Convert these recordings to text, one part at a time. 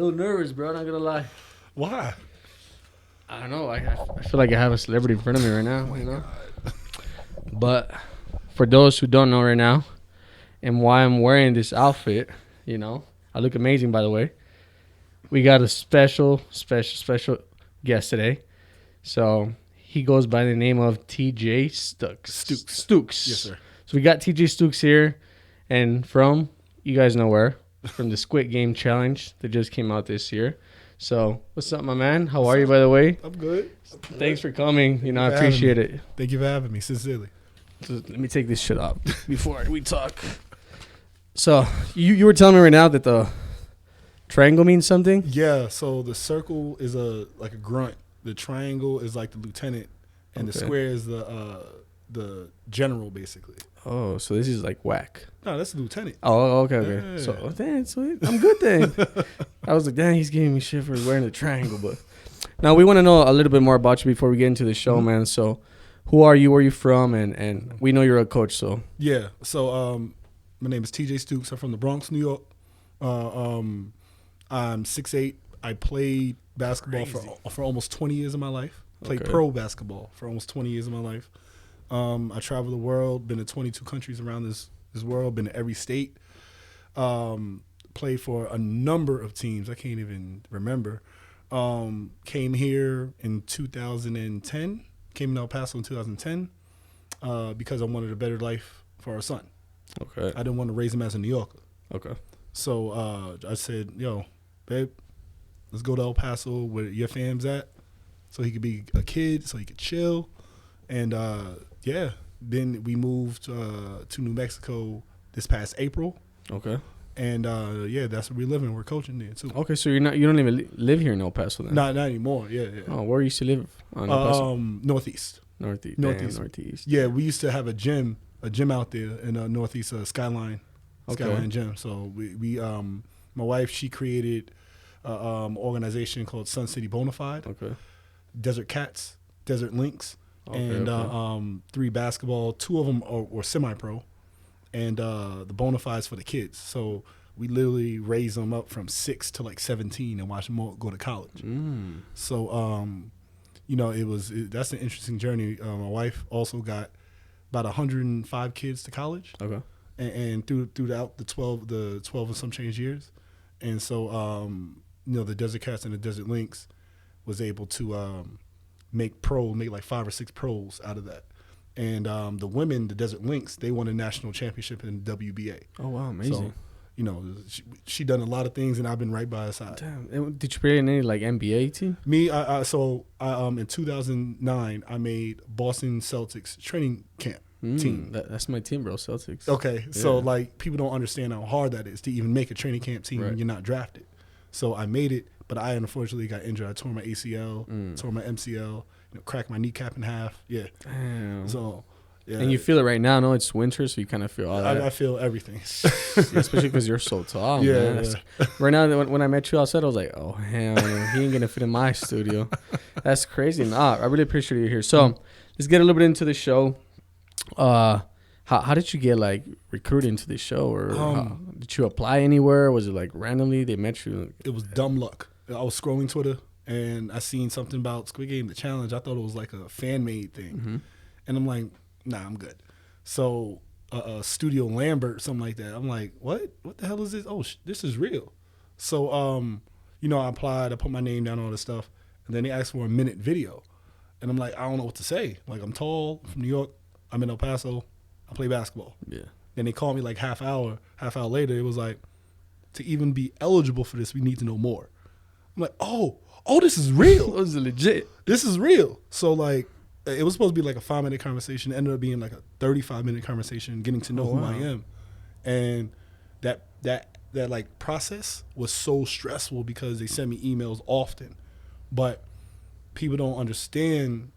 little nervous, bro. Not gonna lie. Why? I don't know. I feel like I have a celebrity in front of me right now. You know. But for those who don't know right now, and why I'm wearing this outfit, you know, I look amazing, by the way. We got a special guest today. So he goes by the name of TjStukes. Yes, sir. So we got TjStukes here, and from, you guys know where, from the Squid Game challenge that just came out this year. So what's up, my man? How are you, by the way? I'm good. Thanks for coming. You know, I appreciate it. Thank you for having me, sincerely. So let me take this shit off before we talk. So you were telling me right now that the triangle means something? Yeah, so the circle is like a grunt. The triangle is like the lieutenant, and the square is the general, basically. Oh, so this is like whack. No, that's the lieutenant. Oh, okay. Yeah. So, damn, sweet. I'm good then. I was like, damn, he's giving me shit for wearing the triangle. But now we want to know a little bit more about you before we get into the show, man. So who are you? Where are you from? And we know you're a coach, so. Yeah, so my name is TjStukes. I'm from the Bronx, New York. I'm 6'8". I played basketball for almost 20 years of my life. Played pro basketball for almost 20 years of my life. I traveled the world, been to 22 countries around this world, been to every state. Played for a number of teams. I can't even remember. Came here in 2010. Came to El Paso in 2010 because I wanted a better life for our son. Okay. I didn't want to raise him as a New Yorker. Okay. So I said, yo, babe, let's go to El Paso where your fam's at so he could be a kid, so he could chill. And, yeah, then we moved to New Mexico this past April. Okay. And, yeah, that's where we live in. We're coaching there, too. Okay, so you don't even live here in El Paso then? Not anymore, yeah. Oh, where you used to live on El Paso? Northeast. Northeast. Northeast. Yeah, we used to have a gym out there in Northeast Skyline Gym. So we my wife, she created an organization called Sun City Bonafide. Okay. Desert Cats, Desert Lynx, and 3 basketball. 2 of them were semi-pro, and the Bonafides for the kids. So we literally raised them up from 6 to like 17 and watch them all go to college. So you know, that's an interesting journey. My wife also got about 105 kids to college. Okay. And throughout the 12 and some change years. And so, you know, the Desert Cats and the Desert Lynx was able to make like 5 or 6 pros out of that. And the women, the Desert Lynx, they won a national championship in WBA. Oh, wow, amazing. So, you know, she done a lot of things, and I've been right by her side. Damn. Did you play in any, like, NBA team? Me, in 2009, I made Boston Celtics training camp. Team. That's my team, bro. Celtics. Okay, yeah. So like people don't understand how hard that is to even make a training camp team when you're not drafted. So I made it, but I unfortunately got injured. I tore my ACL, tore my MCL, cracked my kneecap in half. Yeah. Damn. So yeah. And you feel it right now. No, it's winter, so you kind of feel all that. I feel everything. Especially because you're so tall. Yeah. Man. Right now, when I met you outside, I was like, oh hell, man, he ain't gonna fit in my studio. That's crazy. Nah, I really appreciate you here. So let's get a little bit into the show. How did you get like recruited into this show, or did you apply anywhere? Was it like randomly they met you? It was dumb luck. I was scrolling Twitter and I seen something about Squid Game, the challenge. I thought it was like a fan made thing, and I'm like, nah, I'm good. So Studio Lambert, something like that. I'm like, what? What the hell is this? Oh, this is real. So you know, I applied. I put my name down, all this stuff, and then they asked for a minute video, and I'm like, I don't know what to say. Like, I'm tall, from New York. I'm in El Paso. I play basketball. Yeah. Then they called me like half hour later. It was like, to even be eligible for this, we need to know more. I'm like, oh, this is real. This is legit. This is real. So like, it was supposed to be like a 5-minute conversation. It ended up being like a 35-minute conversation, getting to know who I am. And that like process was so stressful because they sent me emails often. But people don't understand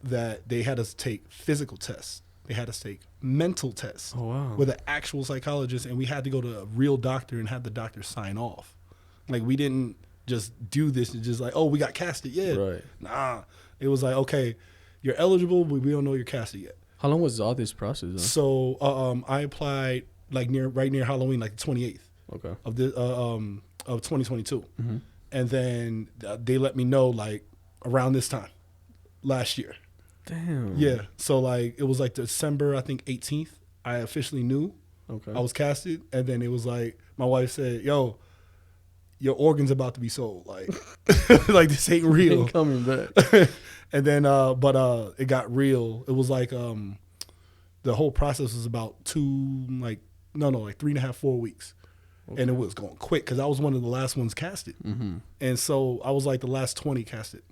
that they had us take physical tests. They had us take mental tests with an actual psychologist, and we had to go to a real doctor and have the doctor sign off. Like, we didn't just do this and just like, oh, we got casted yet. Right. Nah. It was like, okay, you're eligible, but we don't know you're casted yet. How long was all this process, though? So I applied like right near Halloween, like the 28th of 2022. And then they let me know like around this time last year. Damn. Yeah. So like it was like December, I think 18th. I officially knew I was casted, and then it was like my wife said, "Yo, your organ's about to be sold. Like, like this ain't real." Ain't coming back. And then, it got real. It was like the whole process was about 3.5, 4 weeks. Okay. And it was going quick because I was one of the last ones casted. And so I was like the last 20 casted.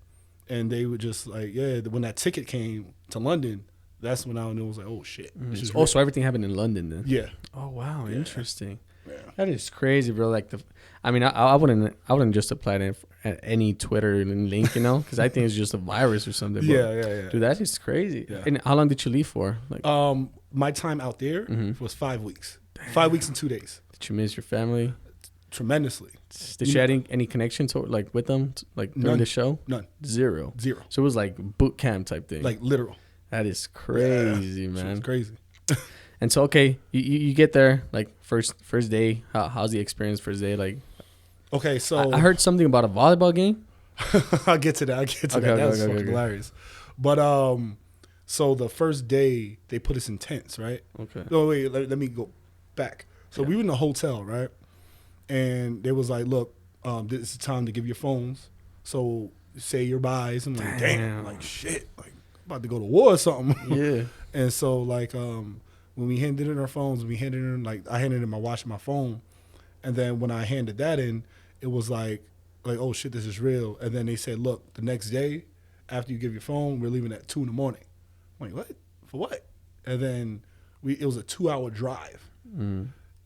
And they were just like, yeah, when that ticket came to London, that's when I knew. It was like, oh, shit. So everything happened in London then? Yeah. Oh, wow. Yeah. Interesting. Yeah. That is crazy, bro. Like, I wouldn't just apply to any Twitter link, you know, because I think it's just a virus or something. Yeah. Dude, that is crazy. Yeah. And how long did you leave for? Like, my time out there was 5 weeks. Damn. 5 weeks and 2 days. Did you miss your family? Tremendously. Did you have any connection to like with them, like during the show? None. Zero. So it was like boot camp type thing. Like literal. That is crazy, man. It's crazy. And so, okay, you get there like first day. How's the experience first day? Like, okay, so I heard something about a volleyball game. I'll get to that. That was fucking hilarious. But so the first day they put us in tents, right? Okay. No, wait, let me go back. So we were in a hotel, right? And they was like, look, this is the time to give your phones. So say your byes. I'm like, damn, like shit, like about to go to war or something. Yeah. And so like when we handed in our phones, I handed in my watch and my phone. And then when I handed that in, it was like, oh shit, this is real. And then they said, look, the next day after you give your phone, we're leaving at 2 a.m. I'm like, what? For what? And then it was a 2-hour drive.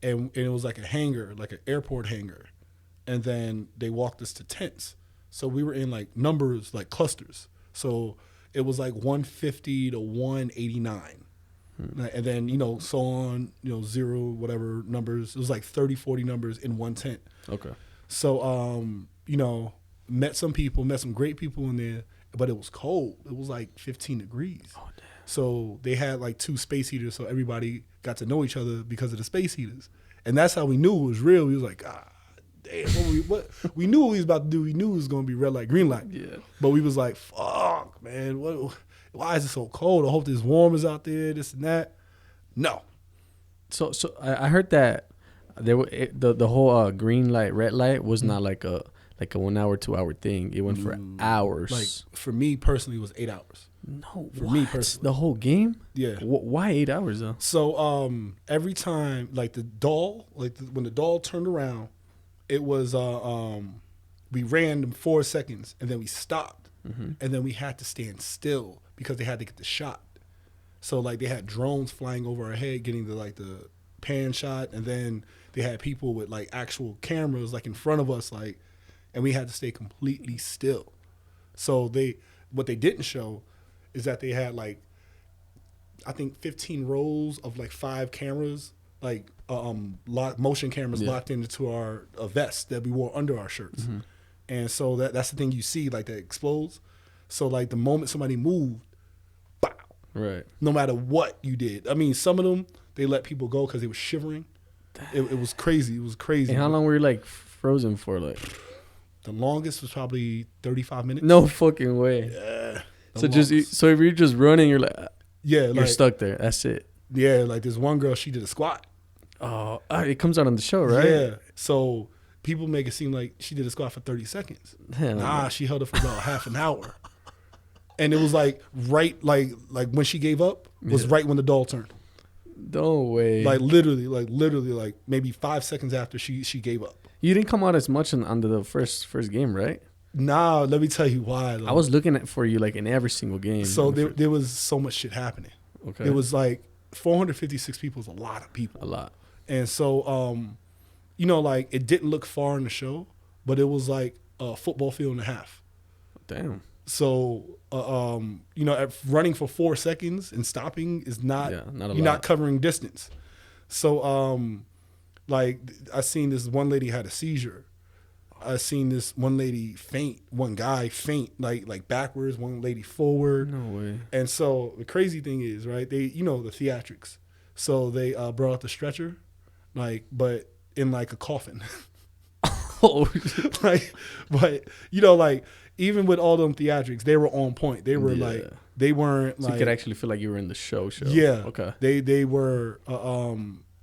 And it was like a hangar, like an airport hangar. And then they walked us to tents. So we were in like numbers, like clusters. So it was like 150 to 189. And then, so on, 0, whatever numbers. It was like 30, 40 numbers in one tent. Okay. So, met some great people in there, but it was cold. It was like 15 degrees. Oh, damn. So they had like 2 space heaters, so everybody got to know each other because of the space heaters. And that's how we knew it was real. We was like, damn, what we knew what we was about to do. We knew it was going to be red light, green light. Yeah. But we was like, fuck, man, why is it so cold? I hope this warm is out there, this and that. No. So I heard that there were the whole green light, red light was not like a 1 hour, 2 hour thing. It went for hours. Like for me personally, it was 8 hours. No, for me personally, the whole game. Yeah. Why 8 hours though? So every time, like the doll, when the doll turned around, it was we ran in 4 seconds and then we stopped, and then we had to stand still because they had to get the shot. So like they had drones flying over our head, getting the pan shot, and then they had people with like actual cameras like in front of us, like, and we had to stay completely still. So what they didn't show is that they had like, I think 15 rows of like 5 cameras, like motion cameras locked into our vest that we wore under our shirts. And so that's the thing you see, like that explodes. So like the moment somebody moved, bow. Right. No matter what you did. I mean, some of them, they let people go because they were shivering. It was crazy. It was crazy. And how long were you like frozen for? Like the longest was probably 35 minutes. No fucking way. Yeah. So if you're just running, you're like, you're stuck there. That's it. Yeah, like this one girl, she did a squat. Oh, it comes out on the show, right? Yeah. So people make it seem like she did a squat for 30 seconds. Hell nah, she held it for about half an hour. And it was like right, like when she gave up was right when the doll turned. No way. Like literally, like maybe 5 seconds after she gave up. You didn't come out as much under the first game, right? Nah, let me tell you why. Though. I was looking for you like in every single game. So there was so much shit happening. Okay. It was like 456 people is a lot of people. A lot. And so, like it didn't look far in the show, but it was like a football field and a half. Damn. So, running for 4 seconds and stopping is not you're not covering distance. So, like I seen this one lady had a seizure. I seen this one lady faint, one guy faint, like backwards, one lady forward. No way. And so the crazy thing is, right? They, the theatrics. So they brought out the stretcher, but in like a coffin. Oh, Like, but like even with all them theatrics, they were on point. They were like they weren't so like you could actually feel like you were in the show. Yeah. Okay. They were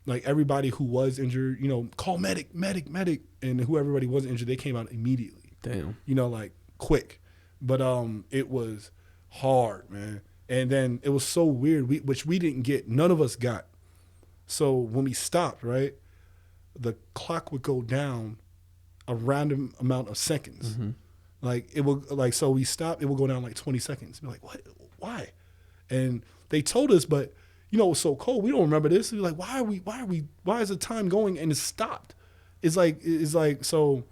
like everybody who was injured, call medic, and who everybody was injured, they came out immediately. Damn. Like quick. But it was hard, man. And then it was so weird, which we didn't get. None of us got. So when we stopped, right, the clock would go down a random amount of seconds. Mm-hmm. Like it will, like, so we stopped, it will go down like 20 seconds. We're like, what? Why? And they told us, but it was so cold. We don't remember this. We're like, why is the time going and it stopped? It's like, so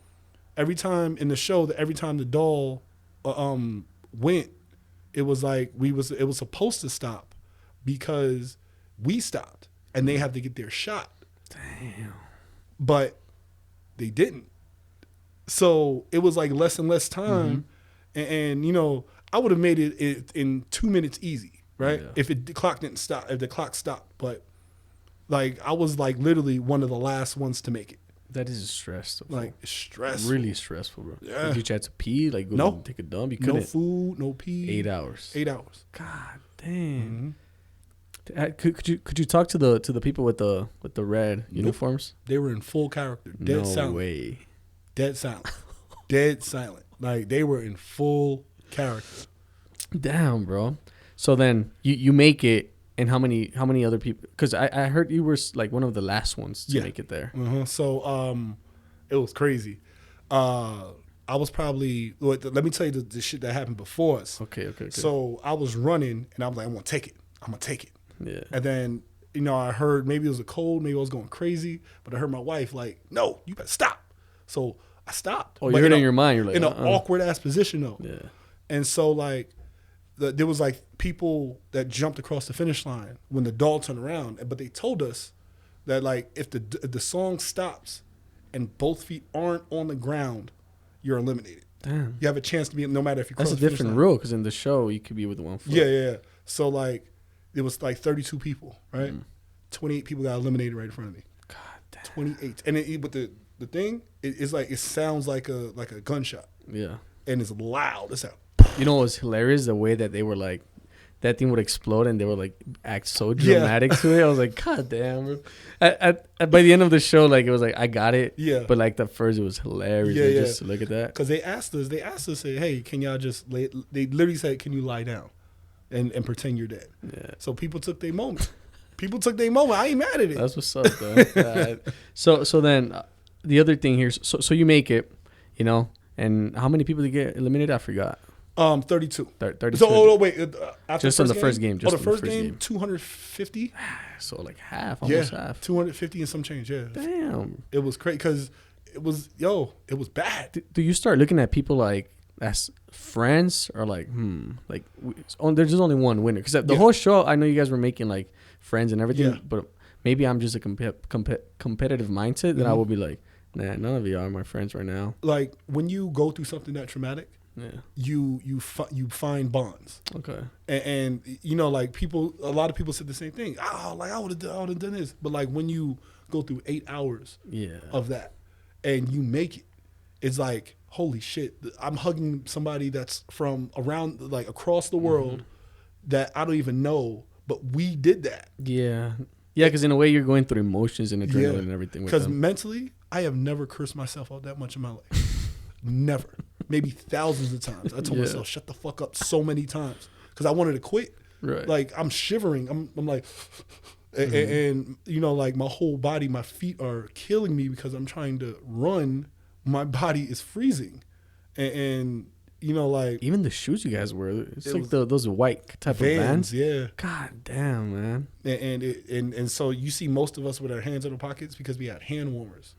every time in the show, every time the doll went, it was like it was supposed to stop because we stopped and they have to get their shot. Damn. But they didn't. So it was like less and less time. Mm-hmm. And I would have made it in 2 minutes easy, right? Yeah. If the clock didn't stop, if the clock stopped. But like I was like literally one of the last ones to make it. That is stressful. Like stressful. Really stressful, bro. Yeah. Did you have to pee? Like go take a dump? You couldn't. No food, no pee. 8 hours. 8 hours. God damn. Mm-hmm. Could you talk to the people with the red uniforms? They were in full character. Dead silent. No way. Dead silent. Dead silent. Like they were in full character. Damn, bro. So then you make it, and how many other people? Because I heard you were like one of the last ones to make it there. Uh-huh. So it was crazy. I was probably, let me tell you the shit that happened before us. Okay. So I was running, and I was like, I'm gonna take it. Yeah. And then I heard maybe it was a cold, maybe I was going crazy, but I heard my wife like, no, you better stop. So I stopped. Oh, you're in your mind. You're like in an awkward ass position though. Yeah. And so like there was like people that jumped across the finish line when the doll turned around, but they told us that like if the song stops and both feet aren't on the ground, you're eliminated. Damn. You have a chance to be, no matter if you cross That's the a different rule because in the show you could be with one foot. Yeah. So like it was like 32 people, right? 28 people got eliminated right in front of me. God damn. 28, and but the thing is like it sounds like a gunshot. Yeah. And it's loud. It's like, you know what was hilarious? The way that they were like, that thing would explode and they would like act so dramatic to it. I was like, God damn, bro. By the end of the show, like it was like I got it. Yeah. But like the first, it was hilarious. Yeah. Just to look at that. Because they asked us, say, hey, can y'all just lay? They literally said, can you lie down, and pretend you're dead. Yeah. So people took their moment. I ain't mad at it. That's what's up, though. So then the other thing here. So you make it, and how many people did you get eliminated? I forgot. 32. 32. So, wait. Just on the first game. The first game, 250. So, like half, almost half. 250 and some change, yeah. Damn. It was crazy because it was bad. Do you start looking at people like as friends or like, there's just only one winner? Because the whole show, I know you guys were making like friends and everything, but maybe I'm just a competitive mindset that I will be like, nah, none of you are my friends right now. Like when you go through something that traumatic, you find bonds. Okay. And like a lot of people said the same thing. Like I would have done this, but like when you go through 8 hours of that and you make it, it's like holy shit. I'm hugging somebody that's from around like across the world that I don't even know, but we did that. Yeah. Yeah, because in a way you're going through emotions and adrenaline and everything. Because mentally, I have never cursed myself out that much in my life. Never. Maybe thousands of times. I told myself, shut the fuck up so many times because I wanted to quit. Right. Like I'm shivering. I'm like, and like my whole body, my feet are killing me because I'm trying to run. My body is freezing, and like even the shoes you guys wear, it's like those white type of Vans. Yeah. God damn, man. And so you see most of us with our hands in our pockets because we had hand warmers.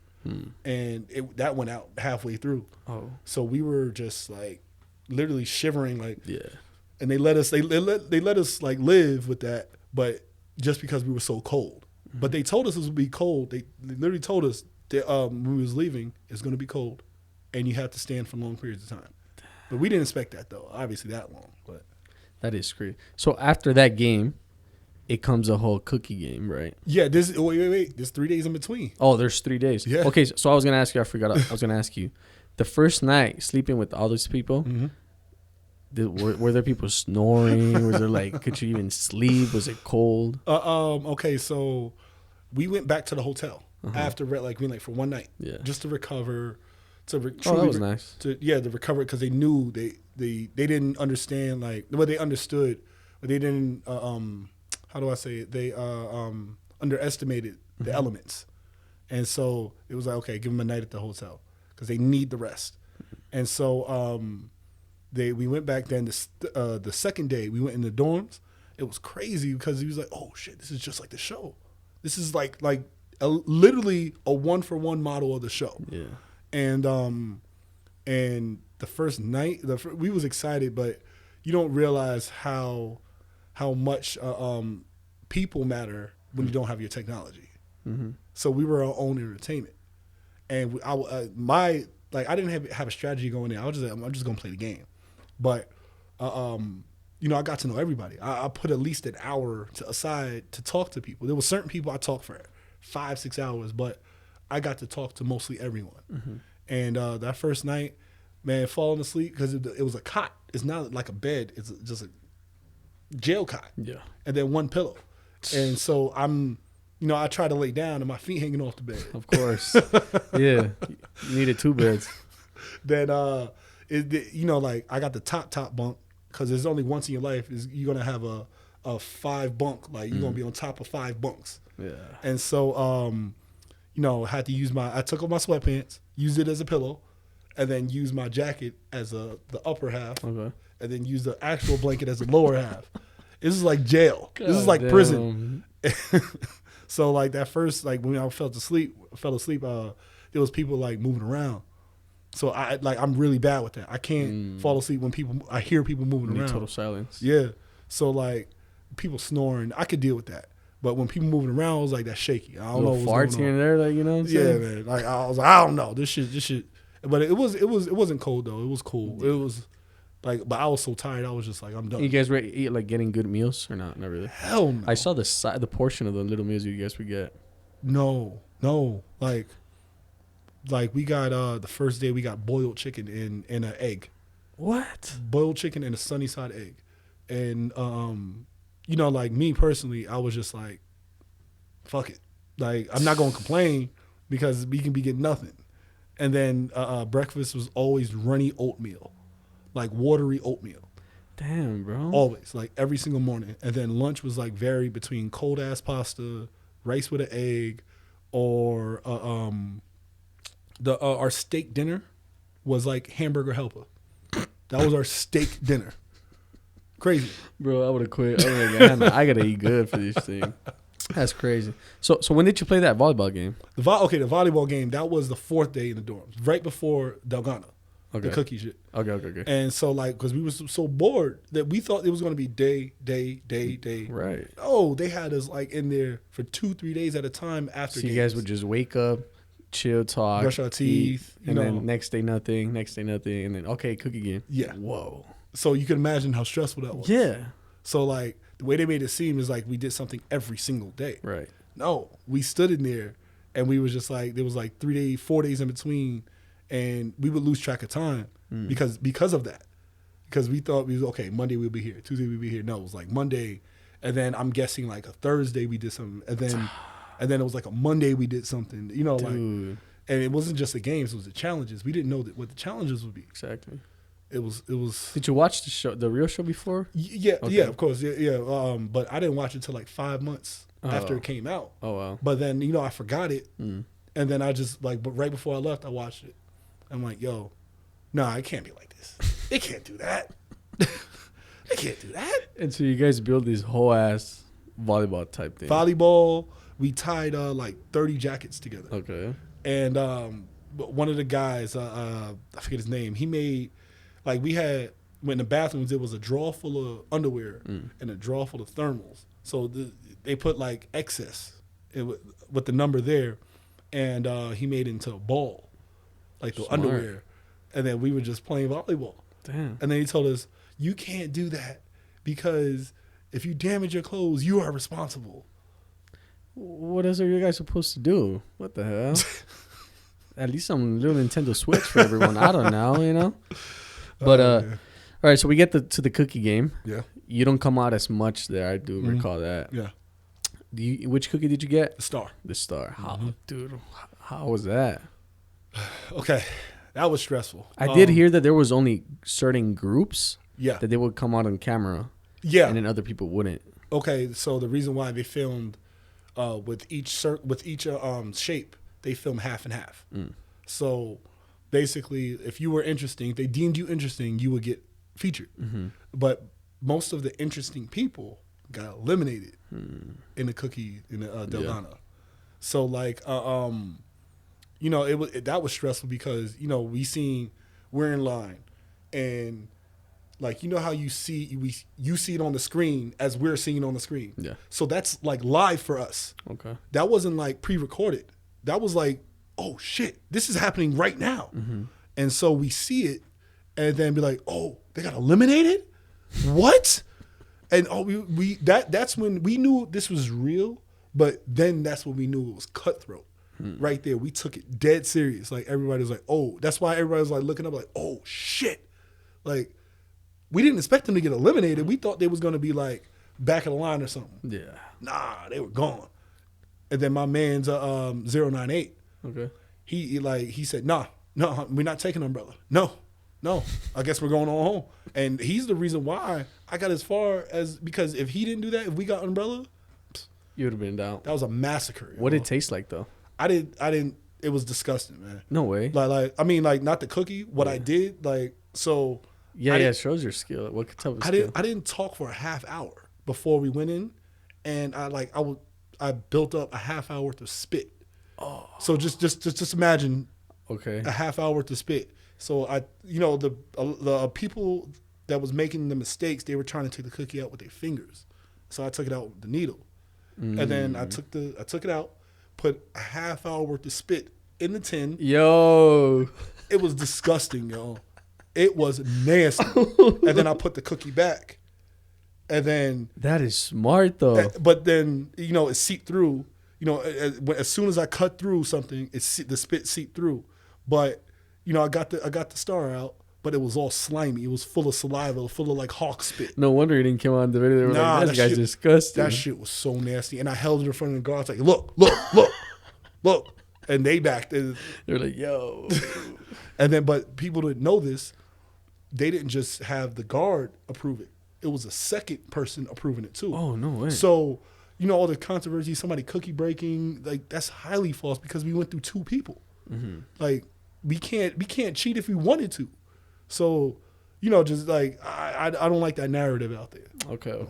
And that went out halfway through. Oh, so we were just like literally shivering, like And they let us like live with that, but just because we were so cold. But they told us it would be cold. They literally told us that when we was leaving, it's going to be cold, and you have to stand for long periods of time. But we didn't expect that though. Obviously that long, but that is crazy. So after that game, it comes a whole cookie game, right? Yeah, wait. There's 3 days in between. Oh, there's 3 days. Yeah. Okay, so I was gonna ask you. I forgot. I was gonna ask you. The first night sleeping with all these people, were there people snoring? Was there like, could you even sleep? Was it cold? Okay, so we went back to the hotel after like we for one night, just to recover. That was nice. To recover because they knew they didn't understand they understood, but they didn't. How do I say it? They underestimated the elements, and so it was like, okay, give them a night at the hotel because they need the rest, and so we went back. Then the second day we went in the dorms. It was crazy because he was like, oh shit, this is just like the show. This is like literally a 1-for-1 model of the show. Yeah. And the first night, we was excited, but you don't realize how much people matter when you don't have your technology. Mm-hmm. So we were our own entertainment, and I didn't have a strategy going in. I was just I'm just gonna play the game, but I got to know everybody. I put at least an hour aside to talk to people. There were certain people I talked for 5-6 hours, but I got to talk to mostly everyone. Mm-hmm. And that first night, man, falling asleep because it was a cot. It's not like a bed. It's just a jail cot. Yeah. And then one pillow. And so I try to lay down and my feet hanging off the bed. Of course. Yeah. You needed 2 beds. Then, I got the top bunk because there's only once in your life you're going to have a 5 bunk. Like, you're going to be on top of 5 bunks. Yeah. And so, had to use I took off my sweatpants, used it as a pillow, and then used my jacket as the upper half, and then used the actual blanket as the lower half. This is like jail. This is like prison. So like that first, like when I fell asleep, there was people like moving around. So I'm really bad with that. I can't fall asleep when I hear people moving around. Total silence. Yeah. So like people snoring, I could deal with that. But when people moving around, it was like that shaky. I don't know what's farts here and there, like, you know what I'm saying? Yeah, man. Like I was like, I don't know. This shit. But it wasn't cold though. It was cool. It was like, but I was so tired. I was just like, I'm done. You guys eat like getting good meals or not? Not really. Hell no. I saw the portion of the little meals you guys would get. No. Like we got the first day we got boiled chicken in an egg. What? Boiled chicken and a sunny side egg, and like me personally, I was just like, fuck it. Like, I'm not going to complain because we can be getting nothing. And then breakfast was always runny oatmeal, like watery oatmeal. Damn, bro. Always, like every single morning. And then lunch was like varied between cold ass pasta, rice with an egg, or our steak dinner was like hamburger helper. That was our steak dinner. Crazy. Bro, I would have quit. I got to eat good for this thing. That's crazy. So when did you play that volleyball game? The volleyball game, that was the 4th day in the dorms, right before Delgado, the cookie shit. Okay. And so, like, because we were so bored that we thought it was going to be day. Right. Oh, they had us, like, in there for 2-3 days at a time after games. You guys would just wake up, chill, talk, brush our teeth, and then next day nothing, and then, okay, cookie game. Yeah. Whoa. So you can imagine how stressful that was. Yeah. So, like, the way they made it seem is like we did something every single day. Right. No, we stood in there and we was just like, there was like 4 days in between, and we would lose track of time because of that. Because we thought okay, Monday we'll be here, Tuesday we'll be here. No, it was like Monday, and then I'm guessing like a Thursday we did something, and then it was like a Monday we did something, Dude. like, and it wasn't just the games, it was the challenges. We didn't know what the challenges would be. Exactly. It was. Did you watch the real show before? Yeah, of course, yeah. But I didn't watch it until like 5 months after it came out. Oh wow! But then I forgot it, and then I just but right before I left, I watched it. I'm like, yo, nah, it can't be like this. They can't do that. They can't do that. And so you guys build this whole ass volleyball type thing. Volleyball. We tied like 30 jackets together. Okay. And one of the guys, I forget his name. He made. Like we had, when the bathrooms, there was a drawer full of underwear and a drawer full of thermals. So they put like excess with the number there, and he made it into a ball, like the underwear. And then we were just playing volleyball. Damn. And then he told us, you can't do that because If you damage your clothes, you are responsible. What else are you guys supposed to do? What the hell? At least some little Nintendo Switch for everyone. I don't know, you know? But, all right, so we get to the cookie game. Yeah. You don't come out as much there. I do recall that. Yeah. Which cookie did you get? The star. The star. Dude, how was that? Okay. That was stressful. I did hear that there was only certain groups that they would come out on camera. Yeah. And then other people wouldn't. Okay, so the reason why they filmed with each shape, they filmed half and half. So basically, if you were interesting, if they deemed you interesting, you would get featured. But most of the interesting people got eliminated in the cookie in the Delgado. So like, you know, that was stressful because, you know, we're in line, and like, you know how you see it on the screen as we're seeing it on the screen. Yeah. So that's like live for us. Okay. That wasn't like pre-recorded. That was like, oh shit, this is happening right now. And so we see it, and then be like, oh, they got eliminated? What? And that's when we knew this was real, but then that's when we knew it was cutthroat. Right there. We took it dead serious. Like, everybody was like, oh, that's why everybody was like looking up like, oh shit. Like, we didn't expect them to get eliminated. We thought they was going to be like back of the line or something. Yeah. Nah, they were gone. And then my man's 098. Okay. He said, no, we're not taking umbrella. No, I guess we're going on home. And he's the reason why I got as far as, because if he didn't do that, if we got umbrella, you would have been down. That was a massacre. What did it taste like though? I didn't. It was disgusting, man. No way. Like I mean, like, not the cookie. What I did, like, so. Yeah, it shows your skill. What type of skill? I didn't talk for a half hour before we went in, and I built up a half hour worth of spit. Oh. So just imagine. Okay. A half hour worth of spit. So the people that was making the mistakes, they were trying to take the cookie out with their fingers. So I took it out with the needle, and then I took it out, put a half hour worth of spit in the tin. Yo, it was disgusting, yo. It was nasty. And then I put the cookie back, and then that is smart though. But then, you know, it seeped through. You know, as soon as I cut through something, the spit seeped through. But you know, I got the star out, but it was all slimy. It was full of saliva, full of like hawk spit. No wonder it didn't come on the video. They were like, that guy's disgusting. That shit was so nasty. And I held it in front of the guards like, look. And they backed. They were like, yo. And then, but people didn't know this. They didn't just have the guard approve it. It was a second person approving it too. Oh, no way. So, you know, all the controversy, somebody cookie breaking, like, that's highly false because we went through two people. Like, we can't cheat if we wanted to. So, you know, just like, I don't like that narrative out there. Okay.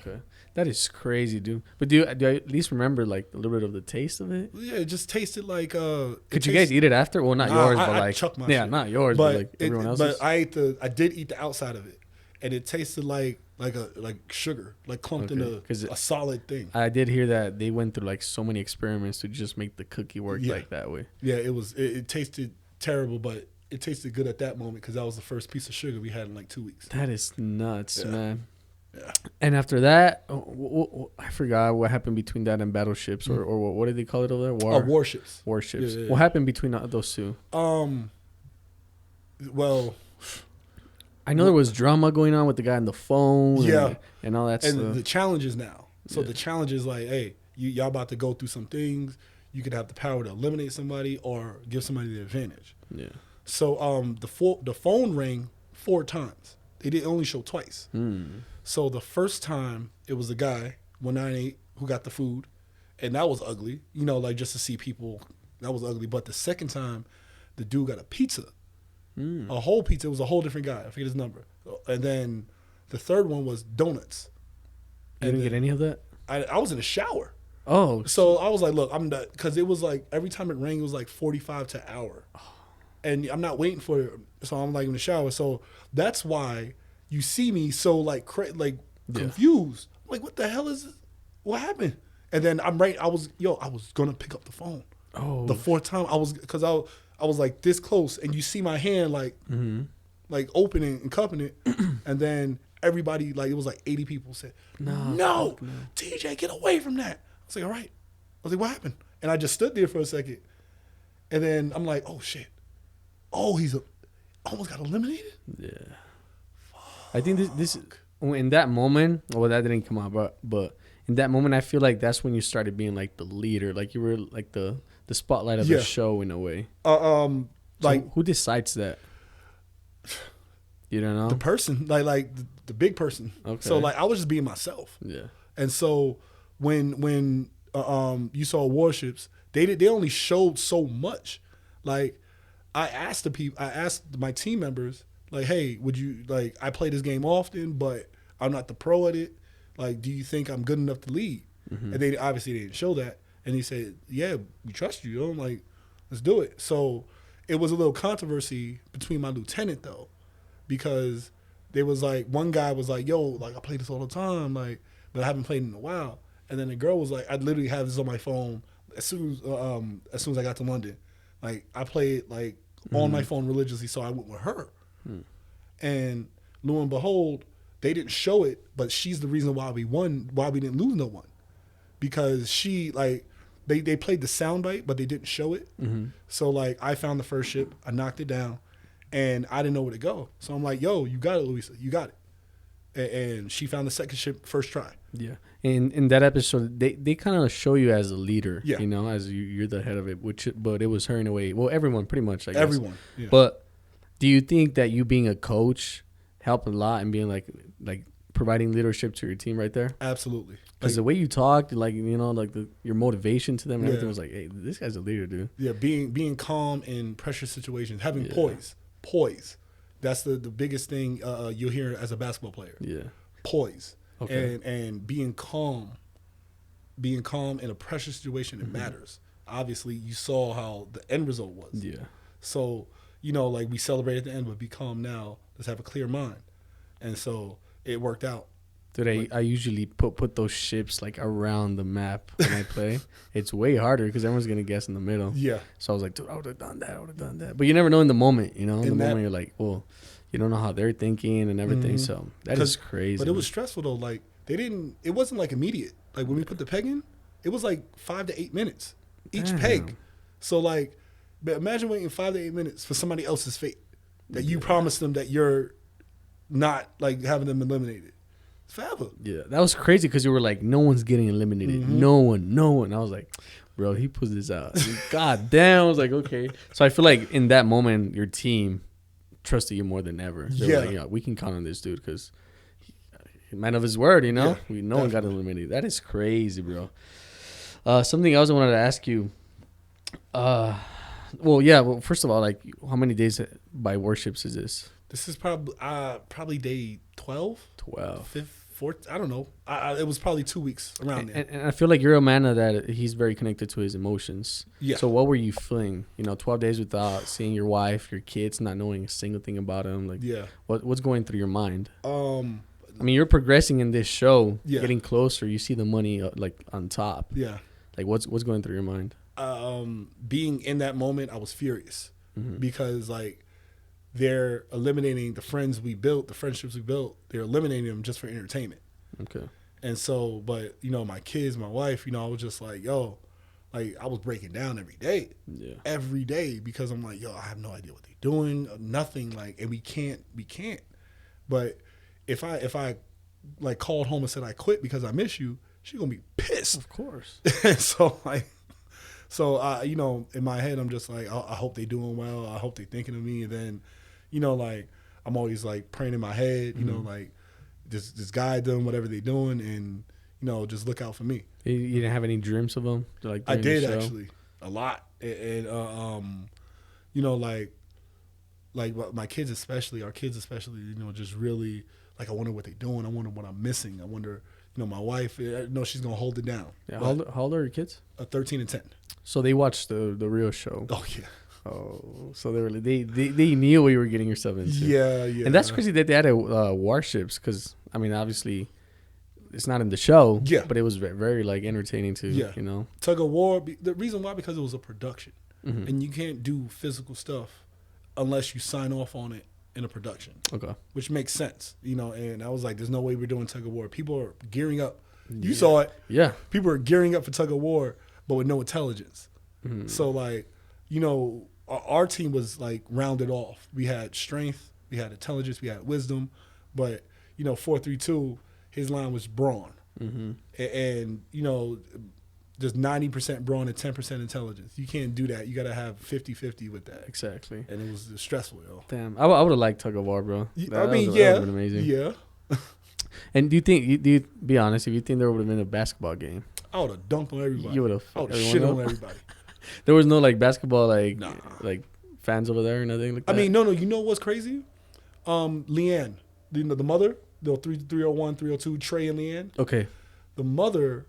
That is crazy, dude. But do I at least remember like a little bit of the taste of it? Yeah, it just tasted like Could you guys eat it after? Well, not yours, but like chucked my shit. Not yours, but like everyone else's. But I did eat the outside of it, and it tasted like sugar, like clumped in a solid thing. I did hear that they went through like so many experiments to just make the cookie work like that way. Yeah, it tasted terrible, but it tasted good at that moment because that was the first piece of sugar we had in like 2 weeks. That is nuts, man. Yeah. And after that, I forgot what happened between that and battleships, or what did they call it over there? Warships. Warships. Yeah. What happened between those two? Well, I know there was drama going on with the guy on the phone. And all that stuff. And the challenges now. So the challenge is like, hey, y'all about to go through some things. You could have the power to eliminate somebody or give somebody the advantage. Yeah. So the phone rang 4 times. They didn't only show twice. So the first time it was the guy 198 who got the food, and that was ugly. You know, like just to see people, that was ugly. But the second time, the dude got a pizza, a whole pizza. It was a whole different guy. I forget his number. And then the third one was donuts. You didn't get any of that? I was in the shower. Oh. So I was like, look, I'm done. Because it was like every time it rang, it was like 45 to an hour. And I'm not waiting for it. So I'm like in the shower. So that's why you see me so like confused. I'm like, what the hell is this? What happened? And then I was going to pick up the phone. Oh. The 4th time I was like this close, and you see my hand like opening and cupping it. And then everybody, like it was like 80 people said, no, TJ, get away from that. I was like, all right. I was like, what happened? And I just stood there for a second. And then I'm like, oh shit. Oh, almost got eliminated? Yeah. I think this in that moment, well, that didn't come out, but in that moment, I feel like that's when you started being like the leader, like you were like the spotlight of the show in a way. Like who decides that? You don't know? The person, like the big person. Okay. So like I was just being myself. Yeah. And so when you saw warships, they only showed so much. Like I asked my team members, like, hey, would you, like, I play this game often, but I'm not the pro at it. Like, do you think I'm good enough to lead? Mm-hmm. And they didn't show that. And he said, yeah, we trust you. I'm like, let's do it. So it was a little controversy between my lieutenant, though, because there was, like, one guy was like, yo, like, I play this all the time, like, but I haven't played in a while. And then the girl was like, I literally have this on my phone as soon as I got to London. Like, I played, like, on my phone religiously, so I went with her. And lo and behold, they didn't show it, but she's the reason why we won, why we didn't lose no one. Because she, like, they played the soundbite, but they didn't show it. Mm-hmm. So, like, I found the first ship, I knocked it down, and I didn't know where to go. So I'm like, yo, you got it, Louisa, you got it. And she found the second ship first try. Yeah. And in that episode, they kind of show you as a leader, you know, as you're the head of it, but it was her in a way. Well, everyone, pretty much, I guess. Everyone, yeah. But do you think that you being a coach helped a lot in being like providing leadership to your team right there? Absolutely. Because the way you talked, like, you know, like your motivation to them and everything was like, hey, this guy's a leader, dude. Yeah, being calm in pressure situations, having poise. That's the biggest thing you'll hear as a basketball player. Yeah. Poise. Okay. And being calm in a pressure situation, it matters. Obviously, you saw how the end result was. Yeah. So, you know, like, we celebrate at the end, but be calm now. Let's have a clear mind. And so it worked out. Dude, I usually put those ships, like, around the map when I play. It's way harder because everyone's going to guess in the middle. Yeah. So I was like, dude, I would have done that. But you never know in the moment, you know? In the moment, you're like, well, you don't know how they're thinking and everything. Mm-hmm. So that is crazy. But it was stressful, though. Like, it wasn't, like, immediate. Like, when we put the peg in, it was, like, 5 to 8 minutes each peg. So, like, but imagine waiting 5 to 8 minutes for somebody else's fate that you promised them that you're not, like, having them eliminated. It's forever. Yeah, that was crazy because you were like, no one's getting eliminated. Mm-hmm. No one. I was like, bro, he put this out. God damn. I was like, okay. So I feel like in that moment, your team trusted you more than ever. They were like, yeah, we can count on this dude because man of his word, you know? Yeah, no one got eliminated. That is crazy, bro. Something else I wanted to ask you. Well, first of all, like, how many days by warships is this? This is probably day 12. 5th, 4th. I don't know. It was probably 2 weeks around there. And I feel like you're a man that he's very connected to his emotions. Yeah. So what were you feeling? 12 days without seeing your wife, your kids, not knowing a single thing about them. Like, what's going through your mind? I mean, you're progressing in this show, getting closer. You see the money like on top. Yeah. Like, what's going through your mind? Being in that moment, I was furious because, like, they're eliminating the friends we built, the friendships we built. They're eliminating them just for entertainment. Okay. And so, but, my kids, my wife, I was just like, yo, like, I was breaking down every day. Yeah. Every day, because I'm like, yo, I have no idea what they're doing, nothing, like, and we can't. But if I like called home and said I quit because I miss you, she's gonna be pissed. Of course. So in my head, I'm just like, I hope they doing well. I hope they thinking of me. And then, like, I'm always like praying in my head, like, just guide them, whatever they're doing, and just look out for me. You didn't have any dreams of them? Like, I did actually, a lot, and like my kids especially, our kids especially, just really, like, I wonder what they're doing. I wonder what I'm missing. I wonder. My wife, she's going to hold it down. Yeah, how old are your kids? 13 and 10. So they watched the real show. Oh, yeah. Oh, so they knew what you were getting yourself into. Yeah, yeah. And that's crazy that they had warships because, I mean, obviously, it's not in the show. Yeah. But it was very, very, like, entertaining too, Tug of war. The reason why, because it was a production. Mm-hmm. And you can't do physical stuff unless you sign off on it in a production. Okay. Which makes sense, and I was like, there's no way we're doing tug of war. People are gearing up. You saw it. Yeah. People are gearing up for tug of war, but with no intelligence. So like, our team was like rounded off. We had strength, we had intelligence, we had wisdom, but 4-3-2, his line was brawn. And just 90% brawn and 10% intelligence. You can't do that. You got to have 50-50 with that. Exactly. And it was stressful, yo. Damn, I would have liked tug of war, bro. That would have been amazing. Yeah. And do you be honest? If you think there would have been a basketball game, I would have dunked on everybody. You would have. I would have shit on everybody. There was no like basketball like fans over there or nothing like that. I mean, no. You know what's crazy? Leanne, the mother, the 301, 302, Trey and Leanne. Okay. The mother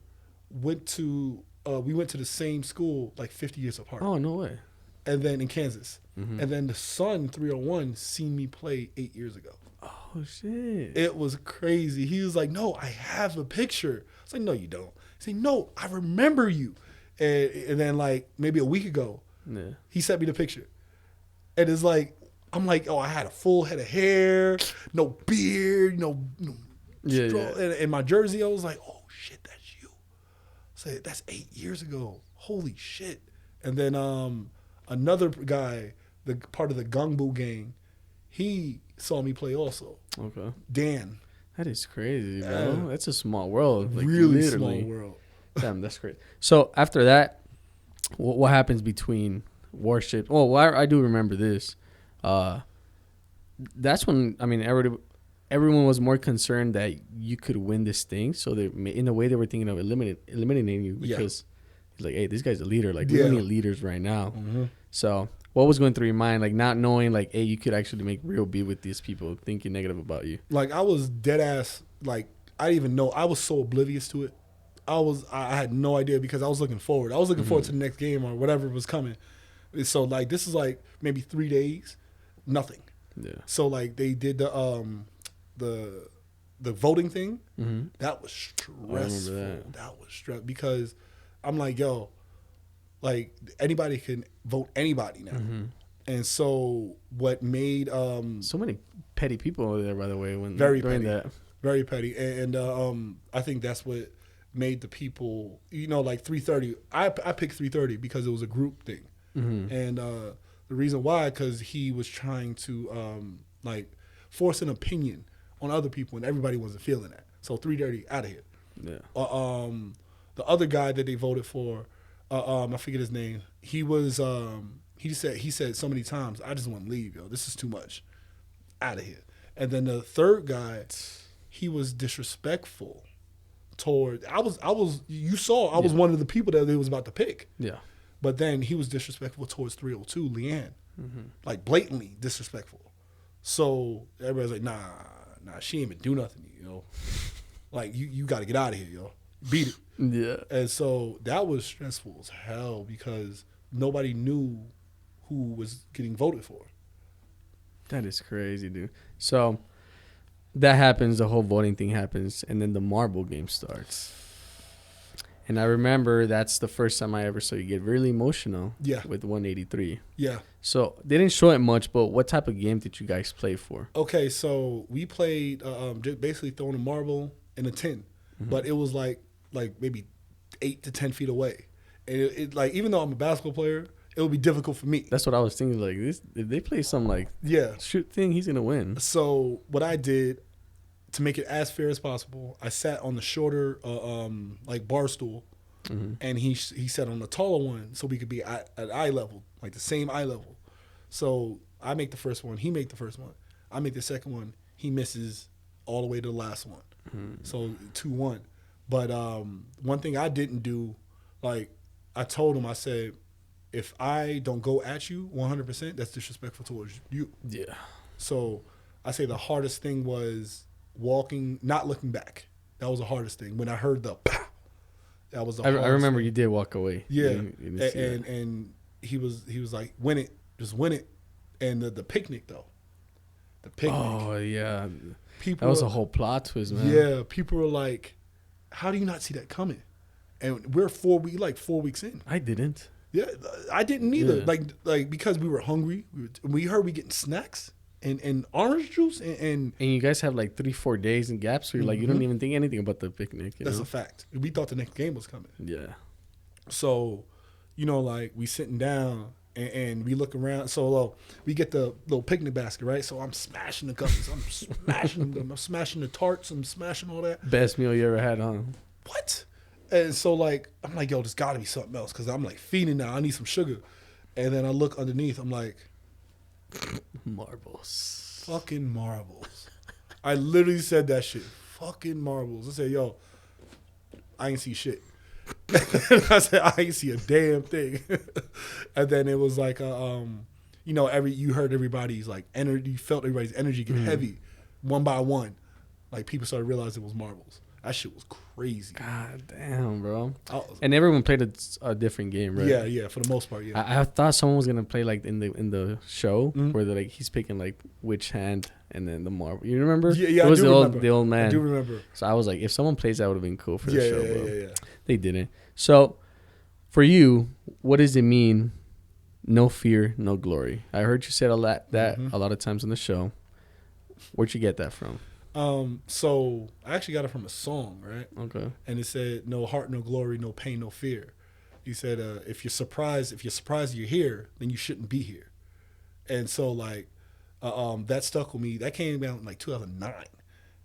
went to we went to the same school like 50 years apart. Oh, no way. And then in Kansas. And then the son, 301, seen me play 8 years ago. Oh, shit. It was crazy. He was like, no, I have a picture. I was like, no, you don't. He said, no, I remember you. And then like maybe a week ago, he sent me the picture. And it's like, I'm like, I had a full head of hair, no beard, no straw. And my jersey, I was like, oh, shit, that's you. I said, that's 8 years ago. Holy shit. And then another guy, the part of the Gangbu gang, he saw me play also. Okay. Dan. That is crazy, bro. That's a small world. Like, really literally. Small world. Damn, that's great. So after that, what happens between warships? Well, I do remember this. That's when, I mean, everyone was more concerned that you could win this thing. So they, in a way, they were thinking of eliminating you because he's like, hey, this guy's a leader. Like, we need leaders right now. So what was going through your mind, like not knowing, like, hey, you could actually make real beef with these people thinking negative about you? Like, I was dead ass. Like, I didn't even know. I was so oblivious to it. I had no idea because I was looking forward. I was looking forward to the next game or whatever was coming. So like, this is like maybe 3 days, nothing. Yeah. So like they did the voting thing. That was stressful. That was stressful because I'm like, yo, like anybody can vote anybody now. And so what made so many petty people over there, by the way, when very during petty, that. Very petty, and I think that's what made the people, like 3:30. I picked 3:30 because it was a group thing, and the reason why, because he was trying to like force an opinion on other people, and everybody wasn't feeling that. So 3:30 out of here. Yeah. The other guy that they voted for, I forget his name. He was he said so many times, I just want to leave, yo. This is too much. Out of here. And then the third guy, he was disrespectful toward. I was one of the people that they was about to pick. Yeah. But then he was disrespectful towards 302, Leanne. Like blatantly disrespectful. So everybody's like, nah, she ain't even do nothing, Like you got to get out of here, yo. Beat it. Yeah. And so that was stressful as hell because nobody knew who was getting voted for. That is crazy, dude. So that happens, the whole voting thing happens, and then the marble game starts. And I remember that's the first time I ever saw you get really emotional with 183. Yeah. So they didn't show it much, but what type of game did you guys play for? Okay, so we played just basically throwing a marble in a tin, but it was like maybe 8 to 10 feet away. And it like, even though I'm a basketball player, it would be difficult for me. That's what I was thinking. Like, this, if they play some like shoot thing, he's gonna win. So what I did to make it as fair as possible, I sat on the shorter like bar stool, and he sat on the taller one, so we could be at eye level, like the same eye level. So I make the first one, he make the first one, I make the second one, he misses all the way to the last one. So 2-1. But one thing I didn't do, like I told him, I said, if I don't go at you 100%, that's disrespectful towards you. Yeah. So I say the hardest thing was walking, not looking back. That was the hardest thing. When I heard the pow, that was the hardest I remember thing. You did walk away. Yeah. And he was like, win it, just win it. And the picnic though. The picnic. Oh yeah. That was a whole plot twist, man. Yeah. People were like, how do you not see that coming? And we're 4 weeks in. I didn't. Yeah, I didn't either. Yeah. Like because we were hungry. We heard we getting snacks. and orange juice and And you guys have like 3-4 days in gaps where you're like, you don't even think anything about the picnic. That's a fact. We thought the next game was coming. Yeah. So, like we sitting down and we look around. So we get the little picnic basket, right? So I'm smashing the gummies. I'm smashing them. I'm smashing the tarts. I'm smashing all that. Best meal you ever had, huh? What? And so like I'm like, yo, there's got to be something else because I'm like feeding now. I need some sugar. And then I look underneath. I'm like, marbles. Fucking marbles. I literally said that shit. Fucking marbles. I said, yo, I ain't see shit. I said, I ain't see a damn thing. And then it was like, you heard everybody's like energy, you felt everybody's energy get heavy one by one. Like people started realizing it was marbles. That shit was crazy. God damn, bro. And everyone played a different game, right? Yeah, for the most part, yeah. I thought someone was gonna play like in the show where they're like he's picking like which hand and then the marble. You remember? Yeah, it was I do remember. The old man. I do remember. So I was like, if someone plays that would have been cool for the show. Yeah. They didn't. So for you, what does it mean? No fear, no glory. I heard you said a lot of times on the show. Where'd you get that from? So I actually got it from a song, right? Okay. And it said, "No heart, no glory, no pain, no fear." He said, "If you're surprised you're here, then you shouldn't be here." And so like, that stuck with me. That came out in like 2009.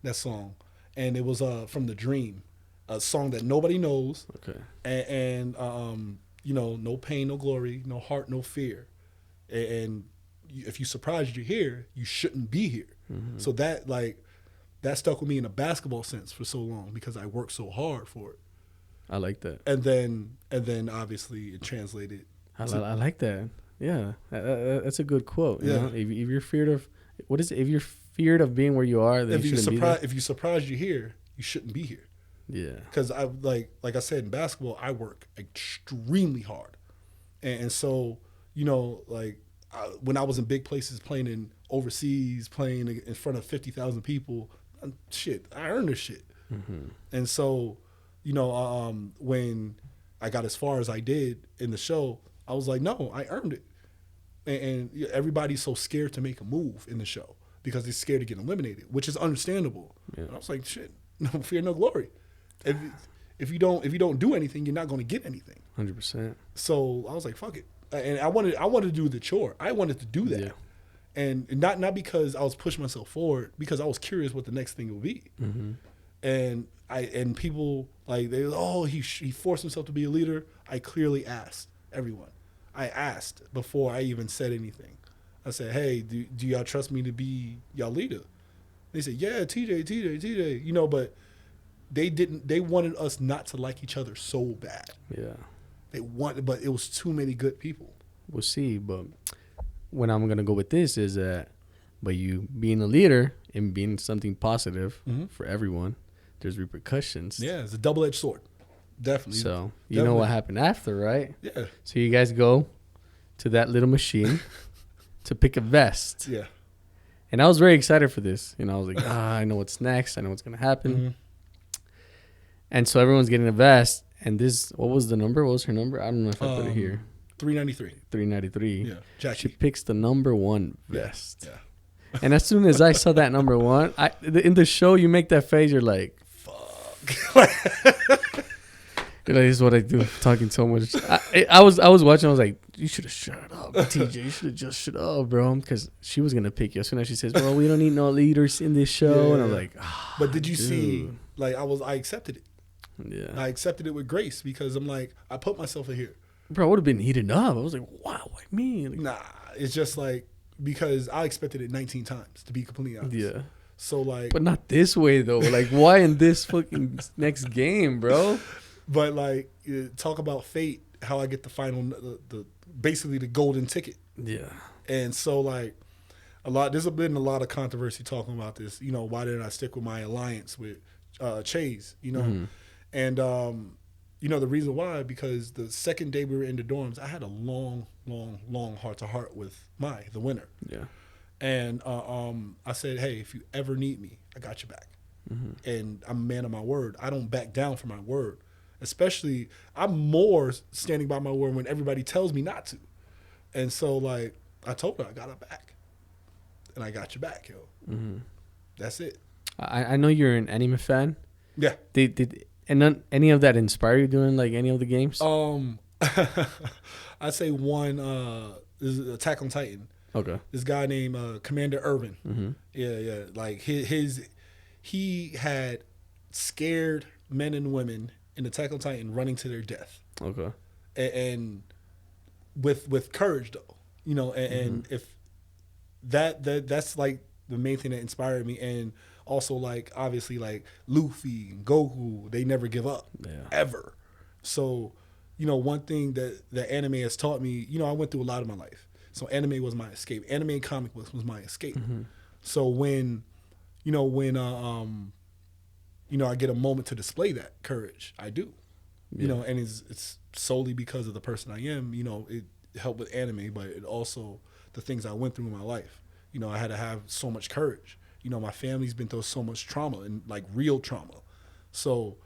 That song, and it was from The Dream, a song that nobody knows. Okay. And no pain, no glory, no heart, no fear, and if you're surprised you're here, you shouldn't be here. Mm-hmm. So that stuck with me in a basketball sense for so long because I worked so hard for it. I like that. And then obviously it translated. I like that. Yeah, that's a good quote. You know? If you're feared of, what is it? If you're feared of being where you are, then you shouldn't be there. If you're surprised you're here, you shouldn't be here. Yeah. Because I like I said in basketball, I work extremely hard, and so when I was in big places, playing in overseas, playing in front of 50,000 people. Shit, I earned this shit. Mm-hmm. And so, when I got as far as I did in the show, I was like, no, I earned it. And everybody's so scared to make a move in the show because they're scared to get eliminated, which is understandable. Yeah. And I was like, shit, no fear, no glory. If you don't do anything, you're not going to get anything. 100%. So I was like, fuck it. And I wanted to do the chore. I wanted to do that. Yeah. And not because I was pushing myself forward, because I was curious what the next thing would be. Mm-hmm. And people like he forced himself to be a leader. I clearly asked everyone. I asked before I even said anything. I said, hey, do y'all trust me to be y'all leader? They said, yeah, TJ. But they didn't. They wanted us not to like each other so bad. Yeah. But it was too many good people. We'll see, but when I'm gonna go with this is that, but you being a leader and being something positive for everyone, there's repercussions. Yeah, it's a double-edged sword, definitely. So you know what happened after, right? Yeah. So you guys go to that little machine to pick a vest. Yeah. And I was very excited for this. I was like, I know what's next. I know what's gonna happen. Mm-hmm. And so everyone's getting a vest. And what was the number? What was her number? I don't know if I put it here. 393. 393. Yeah, Jackie. She picks the number one vest. Yeah. And as soon as I saw that number one, in the show, you make that face. You're like, fuck. This is what I do, talking so much. I was watching. I was like, you should have shut up, TJ. You should have just shut up, bro. Because she was gonna pick you. As soon as she says, "Well, we don't need no leaders in this show," and I'm like, but did you see? Like, I accepted it. Yeah. I accepted it with grace because I'm like, I put myself in here. Bro, I would have been heated up. I was like, wow, why me? Like, nah, it's just like, because I expected it 19 times, to be completely honest. Yeah. So like. But not this way, though. Like, why in this fucking next game, bro? But like, talk about fate, how I get the final, basically the golden ticket. Yeah. And so like, there's been a lot of controversy talking about this. Why didn't I stick with my alliance with Chase, Mm-hmm. And, the reason why, because the second day we were in the dorms, I had a long, long, long heart-to-heart with the winner. Yeah. And I said, hey, if you ever need me, I got your back. Mm-hmm. And I'm a man of my word. I don't back down from my word. Especially, I'm more standing by my word when everybody tells me not to. And so, like, I told her I got her back. and I got your back, yo. That's it. I know you're an anime fan. Yeah. Did any of that inspire you doing like any of the games? I'd say one is Attack on Titan. Okay. This guy named Commander Irvin. Yeah. Like he had scared men and women in Attack on Titan running to their death. Okay. And with courage though, and if that's like the main thing that inspired me. And also like obviously like Luffy and Goku, they never give up ever. So one thing that the anime has taught me, I went through a lot of my life. So anime was my escape. Anime and comic books was my escape. So when I get a moment to display that courage, I do. And it's solely because of the person I am. It helped with anime, but it also the things I went through in my life. I had to have so much courage. My family's been through so much trauma and like real trauma. So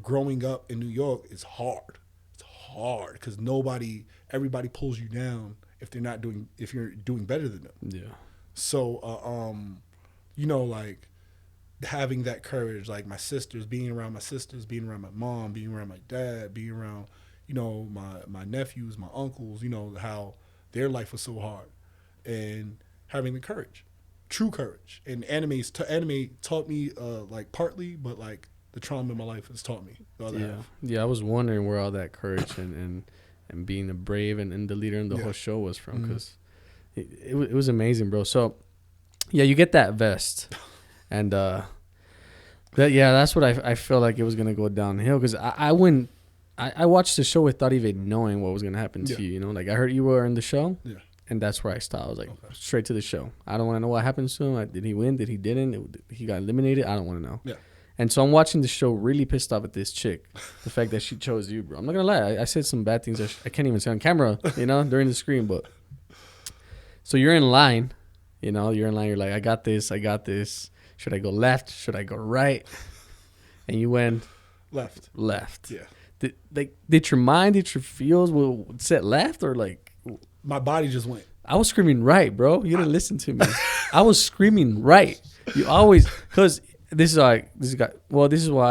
growing up in New York is hard. It's hard because everybody pulls you down if you're doing better than them. Yeah. So like having that courage, like being around my sisters, being around my mom, being around my dad, being around, my nephews, my uncles, how their life was so hard, and having the courage, true courage. And anime taught me like partly, but like the trauma in my life has taught me the other half. Yeah, I was wondering where all that courage and being the brave and the leader in the whole show was from, because it was amazing, bro. So yeah, you get that vest. And that's what I feel like it was gonna go downhill, because I watched the show without even knowing what was gonna happen to you. Like I heard you were in the show, and that's where I stopped. I was like, straight to the show. I don't want to know what happens to him. Like, did he win? Did he didn't? He got eliminated? I don't want to know. Yeah. And so I'm watching the show, really pissed off at this chick, the fact that she chose you, bro. I'm not gonna lie. I said some bad things I can't even say on camera, during the screen. But so you're in line, You're like, I got this. Should I go left? Should I go right? And you went left. Yeah. Did your mind, did your feels set left, or like? My body just went. I was screaming right, bro. You didn't listen to me. I was screaming right. You always, because this is why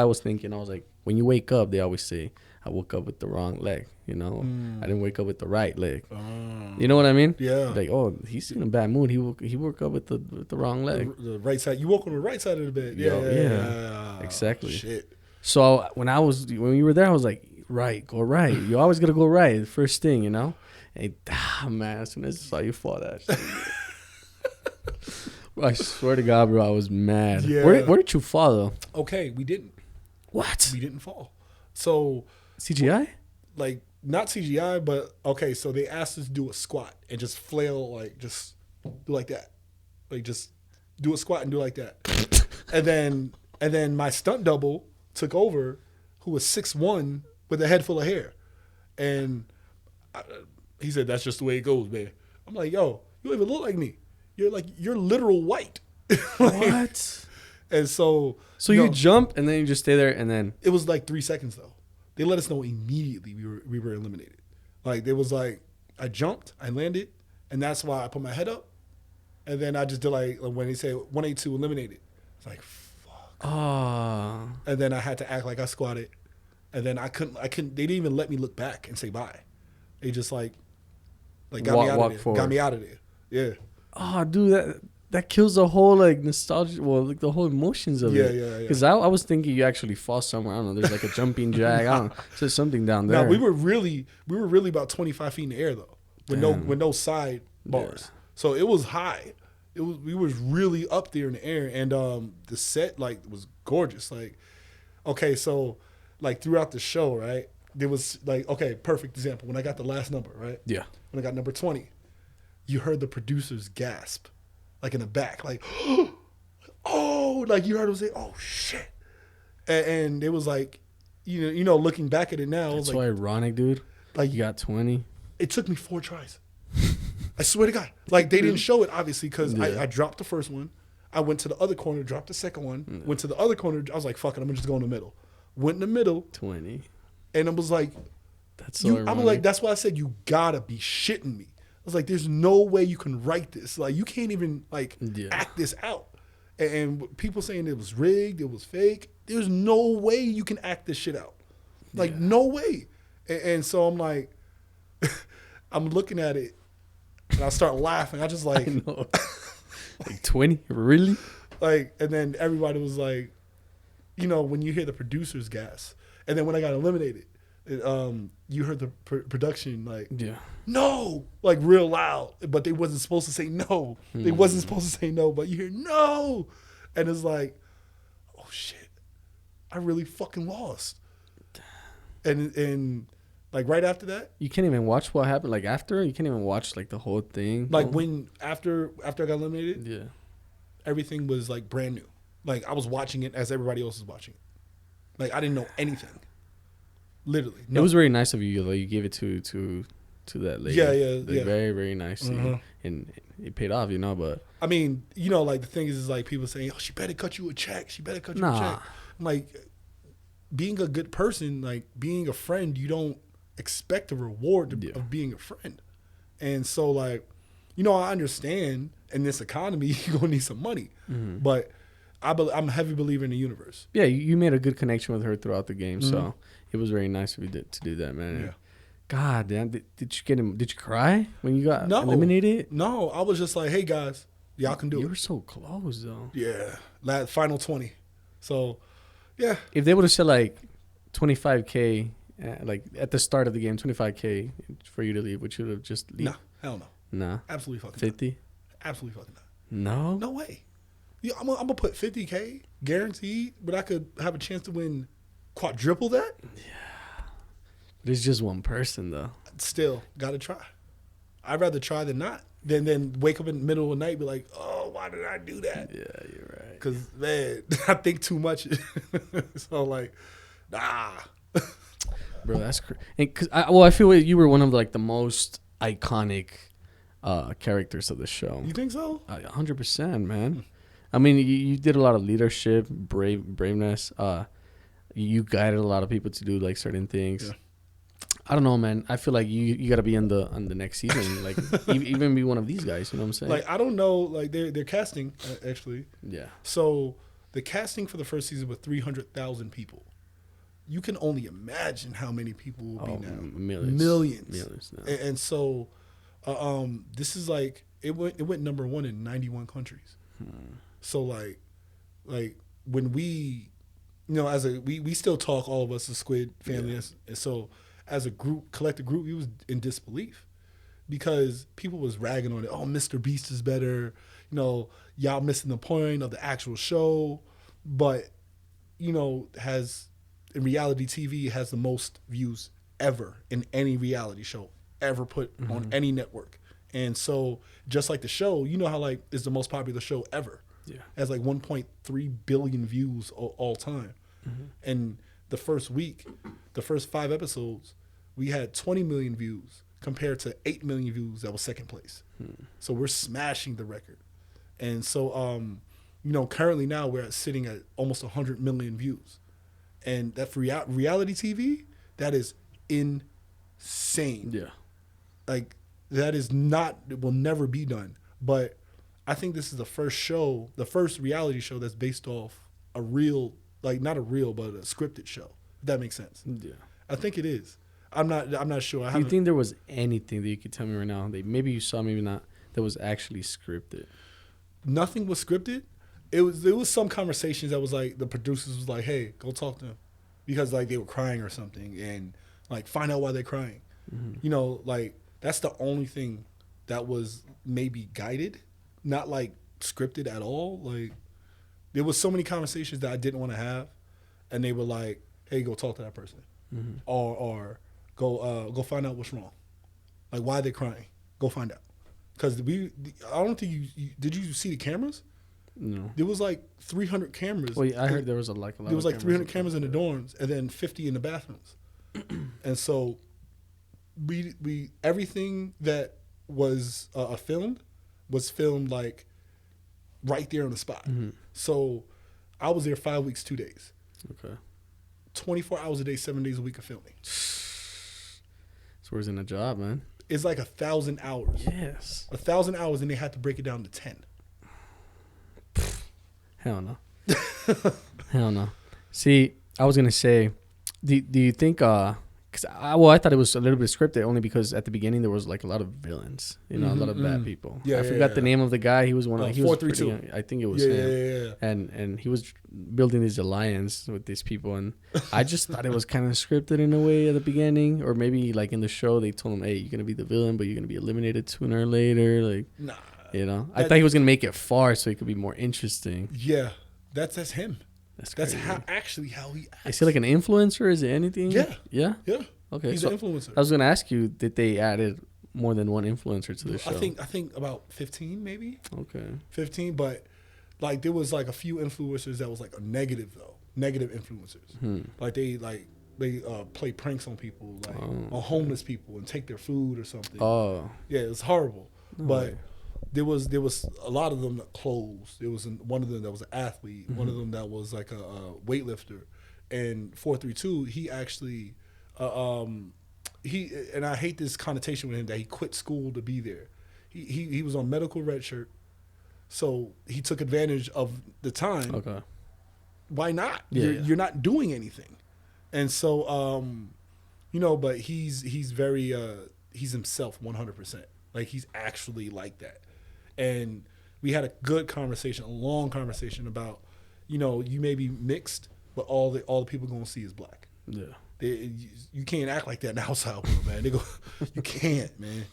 I was thinking. I was like, when you wake up, they always say, I woke up with the wrong leg. I didn't wake up with the right leg. You know what I mean? Yeah. Like, oh, he's in a bad mood. He woke up with the wrong leg. The right side. You woke on the right side of the bed. Yeah. Exactly. Shit. So when you were there, I was like, right, go right. You always gotta go right. The first thing, And man, as soon as I saw you fall, that shit. I swear to God, bro, I was mad. Yeah. Where did you fall though? Okay, we didn't. What? We didn't fall. So CGI? Like not CGI, but okay. So they asked us to do a squat and just flail, like just do like that, like just do a squat and do like that, and then my stunt double took over, who was 6'1" with a head full of hair, and he said, "That's just the way it goes, man." I'm like, "Yo, you don't even look like me. You're literal white." What? And so you jump and then you just stay there, and then it was like 3 seconds though. They let us know immediately we were eliminated. Like, it was like, I jumped, I landed, and that's why I put my head up. And then I just did like when they say 182 eliminated. It's like, fuck. Oh. And then I had to act like I squatted. And then I couldn't, they didn't even let me look back and say bye. They just like got me out of there. Forward. Got me out of there. Yeah. Oh, dude, that kills the whole like nostalgia, like the whole emotions of it. Yeah. Because I was thinking you actually fall somewhere. I don't know. There's like a jumping jack. I don't know. There's something down there. No, we were really about 25 feet in the air though, with no side bars. Yeah. So it was high. We was really up there in the air, and the set like was gorgeous. Like, okay, so like throughout the show, right? There was like, okay, perfect example. When I got the last number, right? Yeah. When I got number 20, you heard the producers gasp. Like in the back, like, oh, like you heard them say, "Oh shit," and it was like, looking back at it now, it's like, so ironic, dude. Like you got 20. It took me 4 tries. I swear to God. Like they didn't show it obviously because I dropped the first one. I went to the other corner, dropped the second one. Went to the other corner. I was like, "Fuck it, I'm gonna just go in the middle." Went in the middle. 20. And it was like, that's so ironic. I'm like, that's why I said you gotta be shitting me. was like, there's no way you can write this. Like, you can't even like act this out. And people saying it was rigged, it was fake. There's no way you can act this shit out. Like, no way. And so I'm like, I'm looking at it and I start laughing. I just like, like 20, really? Like, and then everybody was like, you know, when you hear the producer's gas, and then when I got eliminated, you heard the production like, no, like real loud, but they wasn't supposed to say no. They wasn't supposed to say no, but you hear no, and it's like, oh shit, I really fucking lost. And like right after that, you can't even watch what happened. Like after, you can't even watch like the whole thing. Like when after I got eliminated, everything was like brand new. Like I was watching it as everybody else was watching it. Like I didn't know anything. Literally, no. It was very nice of you. Though you gave it to that lady. Yeah. Very, very nice. And it paid off, you know. But I mean, you know, like the thing is like people saying, "Oh, she better cut you a check. She better cut you a check." I'm like, being a good person, like being a friend, you don't expect a reward of being a friend. And so, like, you know, I understand in this economy you're gonna need some money, but I'm a heavy believer in the universe. Yeah, you made a good connection with her throughout the game, so it was very nice of you to do that, man. Yeah. God damn, did you get him? Did you cry when you got eliminated? No, I was just like, hey guys, y'all can do it. You were so close though. Yeah, final 20. So, yeah. If they would have said like 25K, like at the start of the game, 25K for you to leave, would you have just leave? No, hell no. Nah. Absolutely fucking 50? not. Absolutely fucking not. No? No way. Yeah, I'm gonna put 50K guaranteed, but I could have a chance to win quadruple that. Yeah. There's just one person though. Still, gotta try. I'd rather try than not. Then wake up in the middle of the night and be like, oh, why did I do that? Yeah, you're right. Because, man, I think too much. So, like, nah. Bro, that's crazy. Because I feel like you were one of like the most iconic characters of the show. You think so? 100%, man. I mean, you did a lot of leadership, braveness. You guided a lot of people to do like certain things. Yeah. I don't know, man. I feel like you got to be on the next season, like even be one of these guys. You know what I'm saying? Like I don't know, like they're casting actually. Yeah. So the casting for the first season was 300,000 people. You can only imagine how many people will be now. Millions. Now. And so, this is like it went number 1 in 91 countries. So like when we, you know, we still talk, all of us, the Squid family, and so as a group, collective group, we was in disbelief because people was ragging on it. Oh, Mr. Beast is better. You know, y'all missing the point of the actual show. But, you know, in reality TV, has the most views ever in any reality show ever put on any network. And so just like the show, you know how like it's the most popular show ever. Yeah. It has like 1.3 billion views all time. And the first week, the first 5 episodes, we had 20 million views compared to 8 million views that was second place. So we're smashing the record. And so, you know, currently now we're sitting at almost 100 million views. And that for reality TV, that is insane. Yeah. Like, that is not, it will never be done. But I think this is the first reality show that's based off a real, like not a real, but a scripted show. If that makes sense. Yeah. I think it is. I'm not sure. Do you think there was anything that you could tell me right now that maybe you saw, maybe not, that was actually scripted? Nothing was scripted. There was some conversations that was like the producers was like, hey, go talk to them. Because like they were crying or something, and like find out why they're crying. You know, like that's the only thing that was maybe guided, not like scripted at all. Like there was so many conversations that I didn't want to have, and they were like, hey, go talk to that person. Or go find out what's wrong. Like why they're crying. Go find out. Because I don't think you did you see the cameras? No. There was like 300 cameras. Well, I heard there was a lot. There was like 300 cameras in the dorms, and then 50 in the bathrooms. And so, we everything that was filmed was filmed like right there on the spot. So, I was there 5 weeks, 2 days. Okay. 24 hours a day, 7 days a week of filming. So, where's in a job, man? is like 1,000 hours. Yes. 1,000 hours, and they had to break it down to 10. Hell no. Hell no. See, I was gonna say, do you think? Cause I thought it was a little bit scripted only because at the beginning there was like a lot of villains, a lot of bad people. Yeah, I forgot the name of the guy. He was one of he was 432. I think it was him. And he was building this alliance with these people, and I just thought it was kind of scripted in a way at the beginning, or maybe like in the show they told him, hey, you're gonna be the villain, but you're gonna be eliminated sooner or later. Like, nah, I thought he was gonna make it far so it could be more interesting. Yeah, that's him. That's crazy. how he acts. Is he like an influencer? Is it anything? Yeah. Yeah? Yeah. Okay. He's an influencer. I was going to ask you, did they added more than one influencer to the show? I think about 15 maybe. Okay. 15, but like there was like a few influencers that was like a negative influencers. Like they play pranks on people, like on homeless people and take their food or something. Oh. Yeah, it's horrible. No but way. there was a lot of them that closed. There was one of them that was an athlete, one of them that was like a weightlifter, and 432. He actually, he and I hate this connotation with him that he quit school to be there. He was on medical red shirt, so he took advantage of the time. Okay. Why not? Yeah, You're not doing anything, and so but he's very he's himself 100%. Like he's actually like that. And we had a good conversation, a long conversation about, you may be mixed, but all the people gonna see is black. Yeah. You can't act like that in the outside world, man. They go, you can't, man.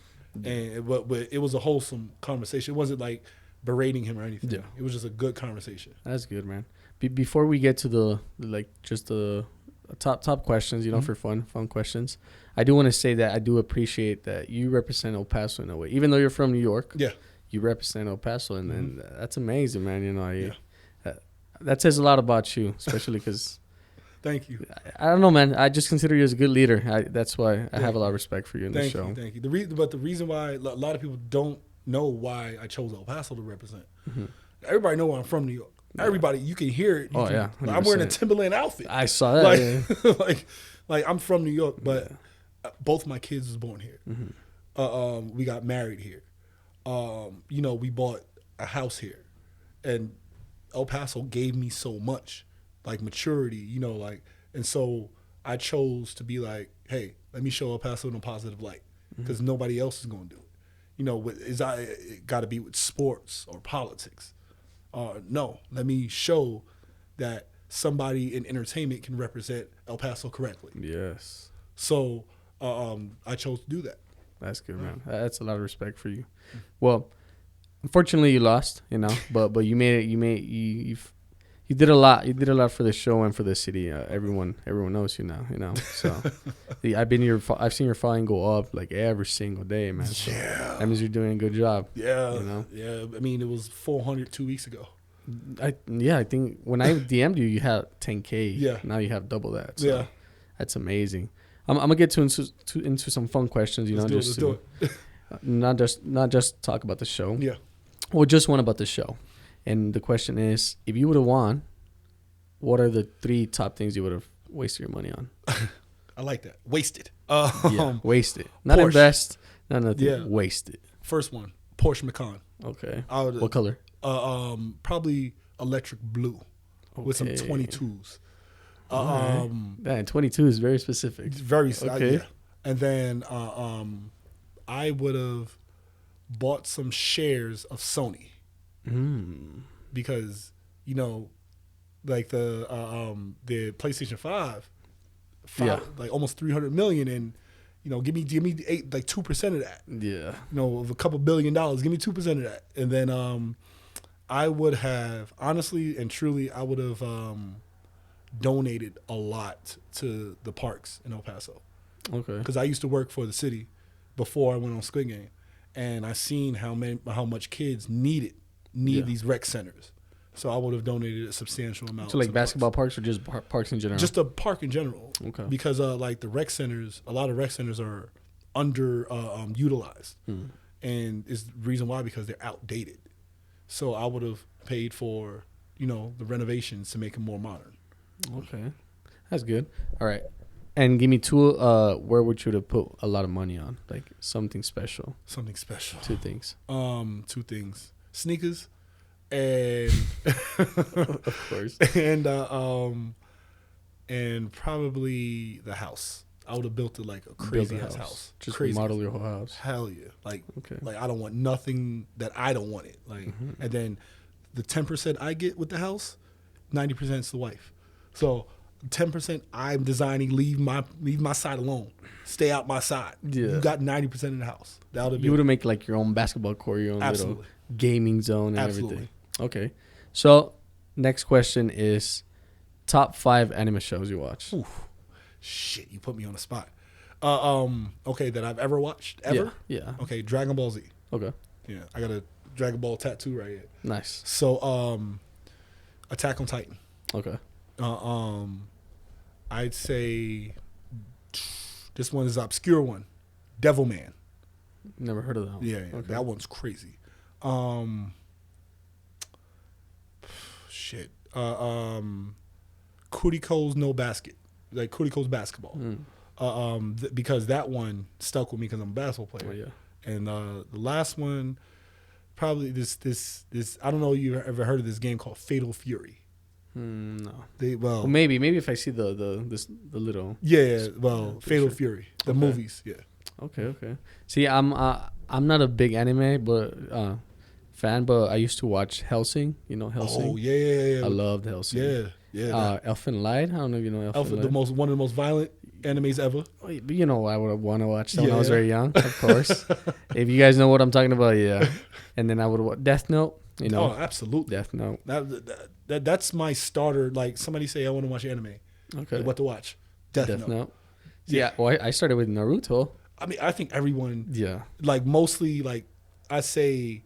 And but it was a wholesome conversation. It wasn't like berating him or anything. Yeah. It was just a good conversation. That's good, man. Before we get to the top questions, for fun questions, I do want to say that I do appreciate that you represent El Paso in a way, even though you're from New York. Yeah. You represent El Paso, and that's amazing, man. That says a lot about you, especially because. Thank you. I don't know, man. I just consider you as a good leader. That's why I have a lot of respect for you in the show. Thank you. The reason why a lot of people don't know why I chose El Paso to represent. Everybody know I'm from New York. Yeah. Everybody, you can hear it. I'm wearing a Timberland outfit. I saw that. Like I'm from New York, but both my kids was born here. We got married here. We bought a house here, and El Paso gave me so much, like maturity, and so I chose to be like, hey, let me show El Paso in a positive light, because nobody else is going to do it. It got to be with sports or politics. No, let me show that somebody in entertainment can represent El Paso correctly. Yes. So I chose to do that. That's good, man. That's a lot of respect for you. Well, unfortunately, you lost, but you made it. You did a lot. You did a lot for the show and for the city. Everyone knows you now. So I've seen your following go up like every single day, man. So yeah. That means you're doing a good job. Yeah. Yeah. I mean, it was 400 2 weeks ago. I think when I DM'd you, you had 10K. Yeah. Now you have double that. So yeah. That's amazing. I'm gonna get into some fun questions. Let's do it. Not just talk about the show. Yeah. Well, just one about the show. And the question is, if you would have won, what are the 3 top things you would have wasted your money on? I like that. Wasted. Wasted. Not Porsche. Invest. Not nothing. Yeah. Wasted. First one, Porsche Macan. Okay. What color? Probably electric blue with some 22s. Man, 22 is very specific. Very okay. Yeah. And then I would have bought some shares of Sony. Because like the PlayStation 5 like almost 300 million, and give me 2% of that. Yeah. Of a couple $1 billion, give me 2% of that. And then I would have, honestly and truly, I would have donated a lot to the parks in El Paso. Okay. Because I used to work for the city before I went on Squid Game, and I seen how much kids need these rec centers. So I would have donated a substantial amount. So like basketball parks or just parks in general? Just a park in general. Okay. Because like the rec centers, a lot of rec centers are under utilized, and it's the reason why, because they're outdated. So I would have paid for the renovations to make them more modern. Okay, that's good. All right, And give me two. Where would you have put a lot of money on? Like something special. Something special. Two things. Two things. Sneakers, and Of course. And probably the house. I would have built it like a crazy house. Just crazy remodel your whole house. Hell yeah! Like, Okay. like I don't want nothing that I don't want it. Like, and then the 10% I get with the house, 90% is the wife. So 10% I'm designing. Leave my side alone. Stay out my side. Yeah. You got 90% in the house. That would You would have make like your own basketball court, your own Absolutely. little gaming zone and Absolutely. everything. Okay. So next question is top 5 anime shows you watch. Oof. Shit, you put me on the spot. Okay, that I've ever watched ever. Yeah. Okay, Dragon Ball Z. Okay. Yeah, I got a Dragon Ball tattoo right here. Nice. So, Attack on Titan. Okay. I'd say this one is an obscure one. Devilman. Never heard of that one. Yeah, Okay. that one's crazy. Shit. Kuriko's No Basket. Like Kuriko's Basketball. Because that one stuck with me because I'm a basketball player. Oh, yeah. And the last one, probably this. I don't know if you ever heard of this game called Fatal Fury. No. Well, Maybe if I see the little. yeah. Well, Fatal picture. Fury, the Okay. movies. Yeah. Okay. See, I'm not a big anime fan, but I used to watch Helsing. You know Helsing. Oh yeah. I loved Helsing. Yeah. Elfen Light. I don't know if you know Elfen Alpha, Light. one of the most violent animes ever. But you know, I would want to watch that when I was Yeah. very young, of course. If you guys know what I'm talking about, yeah. And then I would watch Death Note. You know, Oh, absolutely. Death Note. That's my starter. Like somebody say I want to watch anime. Okay. Like, what to watch? Death Note. Note. Yeah. Yeah. Well, I started with Naruto. I mean, I think everyone, Yeah. like mostly, like I say,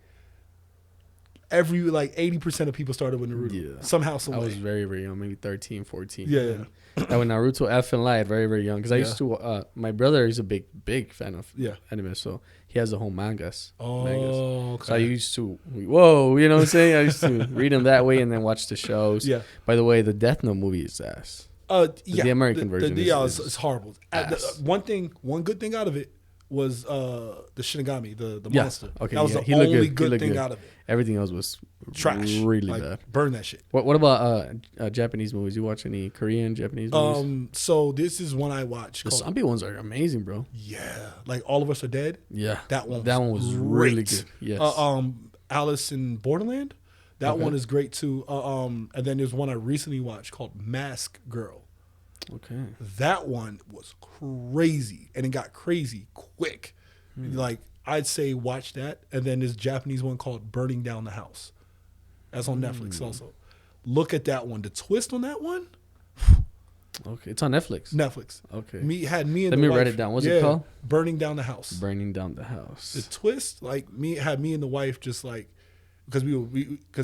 80% of people started with Naruto. Yeah. Somehow, some I way. was very, very young, maybe 13, 14. Yeah. And I went Naruto, Elfen Light, very, very young. Because I used to, my brother is a big fan of anime, so he has the whole mangas. Oh, okay. So I used to, you know what I'm saying? I used to read them that way and then watch the shows. Yeah. By the way, the Death Note movie is ass. The American version is horrible. ass. One good thing out of it was the Shinigami, the Yeah. monster. Okay, that was yeah, the he looked only good. He good thing looked out of it. Everything else was Trash. really Like, bad. burn that shit. What about Japanese movies? You watch any Korean, Japanese movies? So this is one I watched. The called, zombie ones are amazing, bro. yeah, like All of Us Are Dead. Yeah. That one was great. really good. Yes. Alice in Borderland. That Okay. one is great too. And then there's one I recently watched called Mask Girl. Okay. That one was crazy, and it got crazy quick. Like I'd say watch that, and then this Japanese one called Burning Down the House. That's on Netflix also. Look at that one. The twist on that one, Okay. It's on Netflix. Netflix. Okay. Me and Let the me wife, write it down. What's it called? Burning Down the House. Burning Down the The House. twist, like me and the wife just like because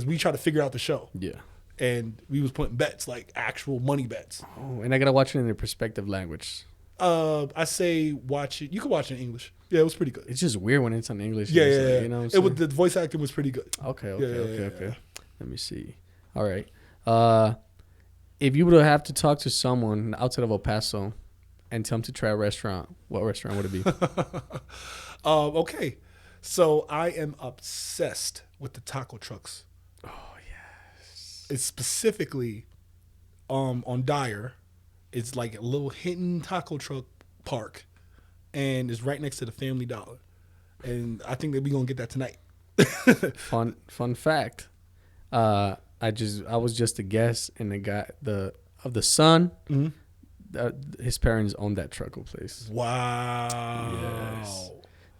we try to figure out the show, Yeah. and we was putting bets, like actual money bets. Oh, and I gotta watch it in the perspective language. I say watch it. You can watch it in English. Yeah, it was pretty good. It's just weird when it's on English. Yeah, It's yeah, like, yeah. You know what I'm It saying? was, the voice acting was pretty good. Okay. Yeah. Let me see. All right. If you would have to talk to someone outside of El Paso and tell them to try a restaurant, what restaurant would it be? Okay, so I am obsessed with the taco trucks. Oh, yes. It's specifically on Dyer. It's like a little hidden taco truck park, and it's right next to the Family Dollar. And I think that we're gonna get that tonight. Fun fact. I was just a guest, and the son, his parents owned that truckle place. Wow. Yes.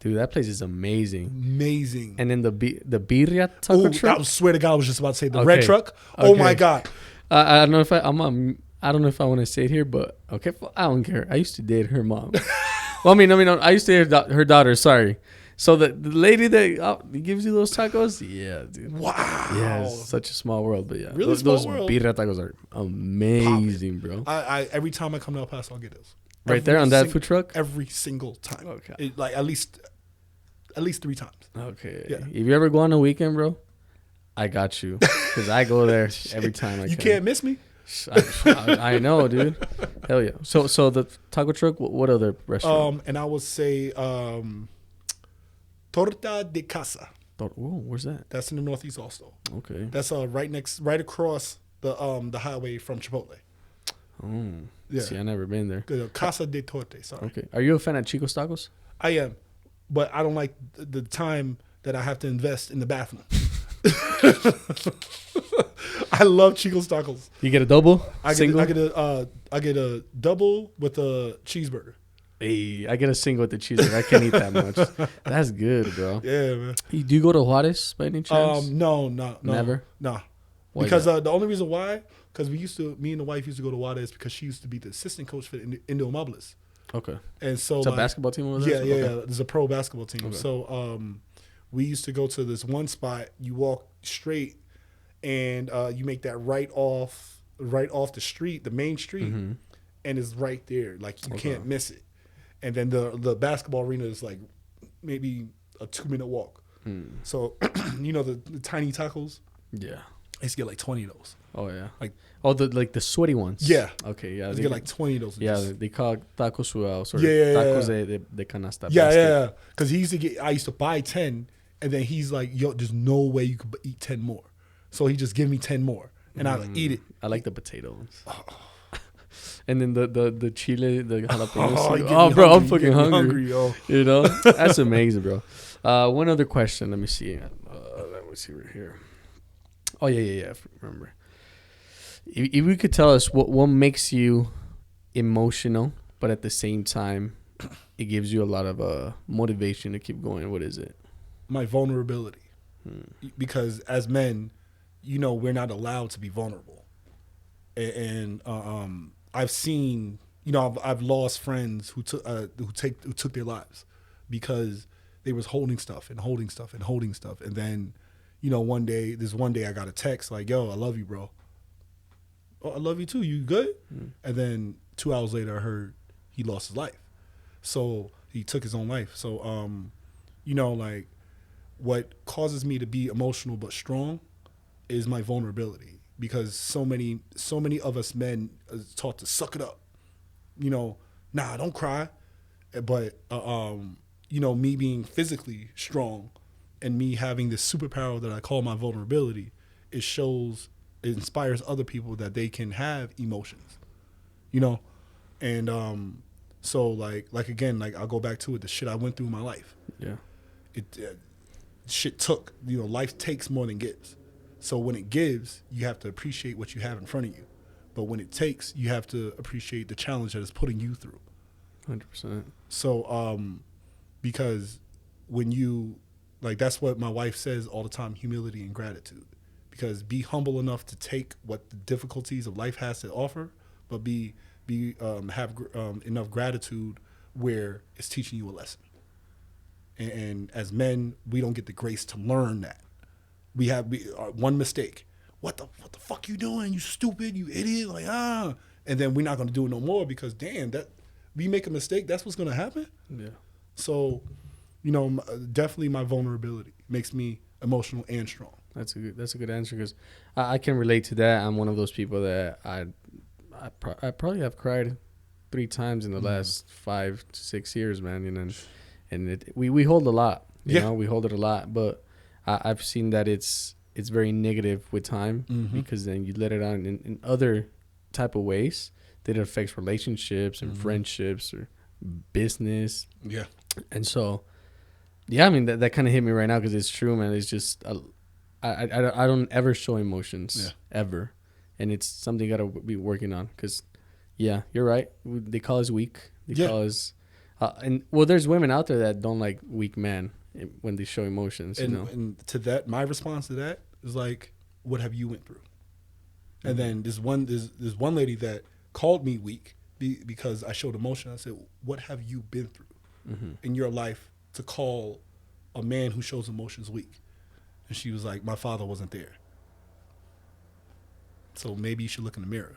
Dude, that place is amazing. Amazing. And then the birria taco Oh, truck. I swear to God, I was just about to say the Okay. red truck. Oh my Okay. God. I don't know if I don't know if I want to say it here, but okay, I don't care. I used to date her mom. Well, I mean, I used to date her daughter. Sorry. So the lady that gives you those tacos, yeah, dude. Wow. Yeah, it's such a small world, but yeah, Really small those world. birria tacos are amazing, bro. I every time I come to El Paso, I'll get those. Right there on that food truck. Every single time. Okay. Like at least 3 times. Okay. Yeah. If you ever go on a weekend, bro, I got you because I go there every time. You can't miss me. I know, dude. Hell yeah. So the taco truck. What other restaurant? And I would say Torta de Casa. Where's that? That's in the Northeast also. Okay. That's right across the highway from Chipotle. Oh. Yeah. See, I never been there. Casa de Torte. Sorry. Okay. Are you a fan of TjStukes? I am, but I don't like the time that I have to invest in the bathroom. I love TjStukes. You get a double? Single? I get a double with a cheeseburger. Hey, I get a single with the cheeseburger. I can't eat that much. That's good, bro. Yeah, man. Do you go to Juarez by any chance? No. Never? No. Why Because the only reason why, because me and the wife used to go to Juarez because she used to be the assistant coach for the Indomables. Okay. And so It's a basketball team over there? Yeah. Okay. There's a pro basketball team. Okay. So we used to go to this one spot. You walk straight, and you make that right off the street, the main street, and it's right there. Like you can't miss it. And then the basketball arena is like maybe a 2-minute walk. So the tiny tacos. Yeah. I used to get like 20 of those. Oh yeah. Like the sweaty ones. Yeah. Okay. Yeah. I used to get like 20 of those. Yeah. They call it tacos suados or Yeah. tacos de canasta. Yeah. Because I used to buy 10, and then he's like, "Yo, there's no way you could eat 10 more." So he just give me 10 more, and I eat it. I like the potato ones. And then the chile, the jalapenos. Oh, bro, hungry. I'm fucking hungry. Yo. You know, that's amazing, bro. One other question. Let me see. Let me see right here. Oh yeah. Remember, if you could tell us what makes you emotional, but at the same time, it gives you a lot of motivation to keep going. What is it? My vulnerability, because as men, we're not allowed to be vulnerable, and I've seen, I've lost friends who took their lives because they was holding stuff, and then, one day I got a text like, "Yo, I love you, bro." "Oh, I love you too. You good?" And then 2 hours later, I heard he lost his life. So he took his own life. So, like, what causes me to be emotional but strong is my vulnerability, because so many of us men are taught to suck it up. Nah, don't cry. But, me being physically strong and me having this superpower that I call my vulnerability, it inspires other people that they can have emotions, and so like again, like I'll go back to it, the shit I went through in my life. Yeah. Shit took, life takes more than gives. So when it gives, you have to appreciate what you have in front of you. But when it takes, you have to appreciate the challenge that it's putting you through. 100%. So, because when you, like, that's what my wife says all the time, humility and gratitude. Because be humble enough to take what the difficulties of life has to offer, but have enough gratitude where it's teaching you a lesson. And as men, we don't get the grace to learn that. We one mistake. What the fuck you doing? You stupid, you idiot, like, and then we're not gonna do it no more, because damn, that we make a mistake, that's what's gonna happen. Yeah. So, definitely my vulnerability makes me emotional and strong. That's a good answer, because I can relate to that. I'm one of those people that I probably have cried 3 times in the last 5 to 6 years, man. And we hold a lot, you know, we hold it a lot, but I've seen that it's very negative with time, because then you let it out in other type of ways that it affects relationships and friendships or business. Yeah. And so, yeah, I mean, that kind of hit me right now, because it's true, man. It's just, I don't ever show emotions, ever. And it's something you got to be working on, because, yeah, you're right. They call us weak. They call us, there's women out there that don't like weak men when they show emotions, and to that, my response to that is like, what have you went through? And then there's one lady that called me weak because I showed emotion. I said, what have you been through in your life to call a man who shows emotions weak? And she was like, my father wasn't there. So maybe you should look in the mirror.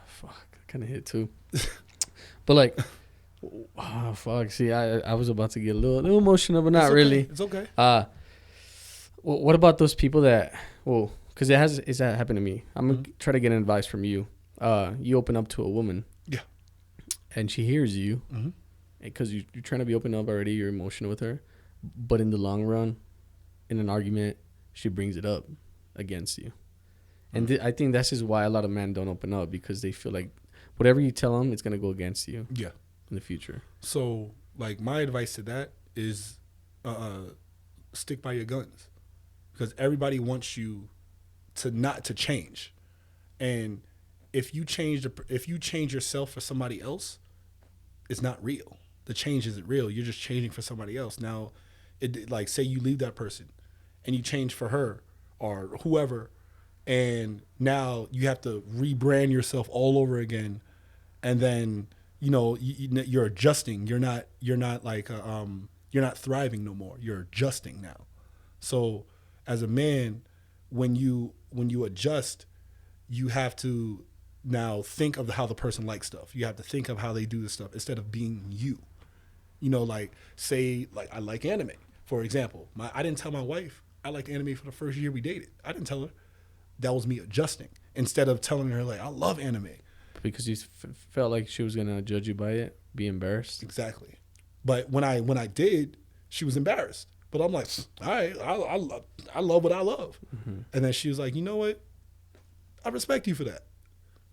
Fuck, kind of hit too. But like, fuck. See, I was about to get a little emotional, but not really. It's okay. What about those people that, because it's happened to me. I'm gonna try to get an advice from you. You open up to a woman. Yeah. And she hears you, because you're trying to be open up already. You're emotional with her, but in the long run, in an argument, she brings it up against you. And I think that's just why a lot of men don't open up, because they feel like whatever you tell them, it's gonna go against you. Yeah. In the future. So, like, my advice to that is, stick by your guns, because everybody wants you to not to change, and if you change yourself for somebody else, it's not real. The change isn't real. You're just changing for somebody else. Now, like, say you leave that person, and you change for her or whoever, and now you have to rebrand yourself all over again, and then you're adjusting. You're not like you're not thriving no more. You're adjusting now. So as a man, when you adjust, you have to now think of how the person likes stuff. You have to think of how they do this stuff instead of being you. Like, say, like, I like anime, for example. I didn't tell my wife I liked anime for the first year we dated. I didn't tell her. That was me adjusting instead of telling her, like, I love anime. Because you felt like she was gonna judge you by it, be embarrassed. Exactly. But when I did, she was embarrassed. But I'm like, all right, I love what I love. And then she was like, you know what? I respect you for that.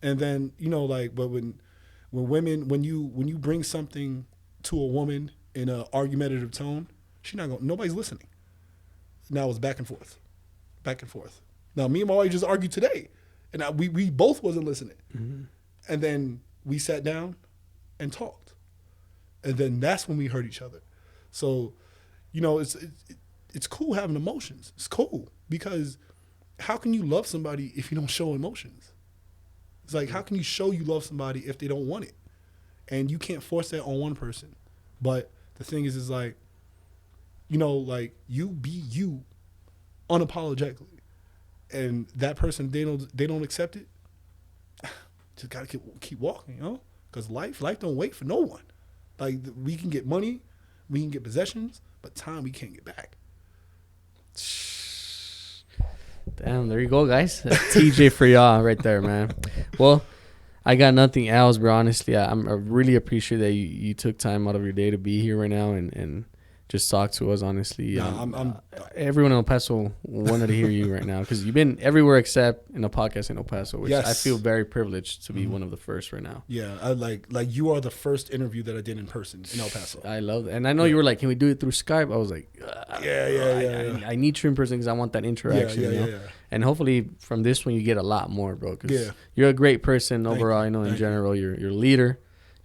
And then, like, but when you bring something to a woman in an argumentative tone, nobody's listening. Now it's back and forth. Now me and my wife just argued today, and we both wasn't listening. And then we sat down and talked, and then that's when we heard each other. So, it's cool having emotions. It's cool, because how can you love somebody if you don't show emotions? It's like, how can you show you love somebody if they don't want it? And you can't force that on one person. But the thing is like, like, you be you unapologetically, and that person, they don't accept it. Just gotta keep walking, because life don't wait for no one. Like, we can get money, we can get possessions, but time we can't get back. Damn, there you go, guys. That's TJ for y'all right there, man. Well, I got nothing else, bro. Honestly, I really appreciate that you took time out of your day to be here right now and just talk to us, honestly. Everyone in El Paso wanted to hear you right now, because you've been everywhere except in a podcast in El Paso, which I feel very privileged to be one of the first right now. Yeah, I like you are the first interview that I did in person in El Paso. I love that. And I know you were like, can we do it through Skype? I was like, I need you in person because I want that interaction. Yeah. And hopefully from this one you get a lot more, bro, because you're a great person overall. In general, you're a leader.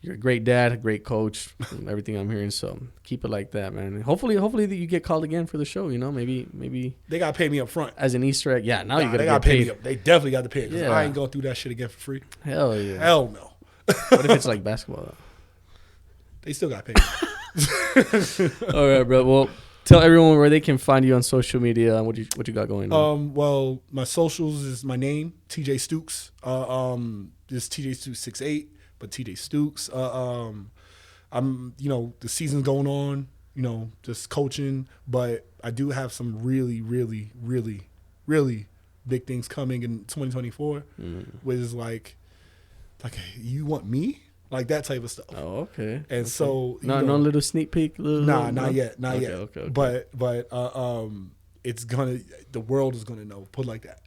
You're a great dad, a great coach, everything I'm hearing. So keep it like that, man. And hopefully that you get called again for the show. Maybe they gotta pay me up front as an Easter egg. Yeah, now you gotta pay me up. They definitely got to pay. Because I ain't going through that shit again for free. Hell yeah. Hell no. What if it's like basketball though? They still got to pay me. All right, bro. Well, tell everyone where they can find you on social media and what you got going on. Well, my socials is my name, TjStukes. This TjStukes 68. But TjStukes, I'm, the season's going on, just coaching, but I do have some really, really, really, really big things coming in 2024, which is like, you want me? Like that type of stuff. Oh, okay. And so, no little sneak peek. Not yet. Okay. But the world is gonna know. Put it like that.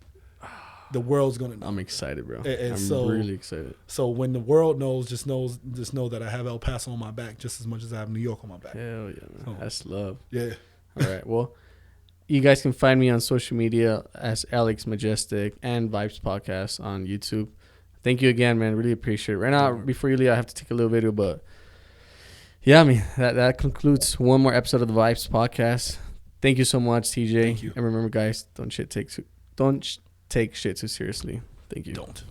The world's gonna know. I'm excited, bro. I'm really excited. So when the world knows, just know that I have El Paso on my back just as much as I have New York on my back. Hell yeah, man. So, that's love. Yeah. All right. Well, you guys can find me on social media as Alex Majestic and VibzPodcast on YouTube. Thank you again, man. Really appreciate it. Right now, before you leave, I have to take a little video, but yeah, I mean that concludes one more episode of the VibzPodcast. Thank you so much, TJ. Thank you. And remember, guys, don't take shit too seriously. Thank you. Don't.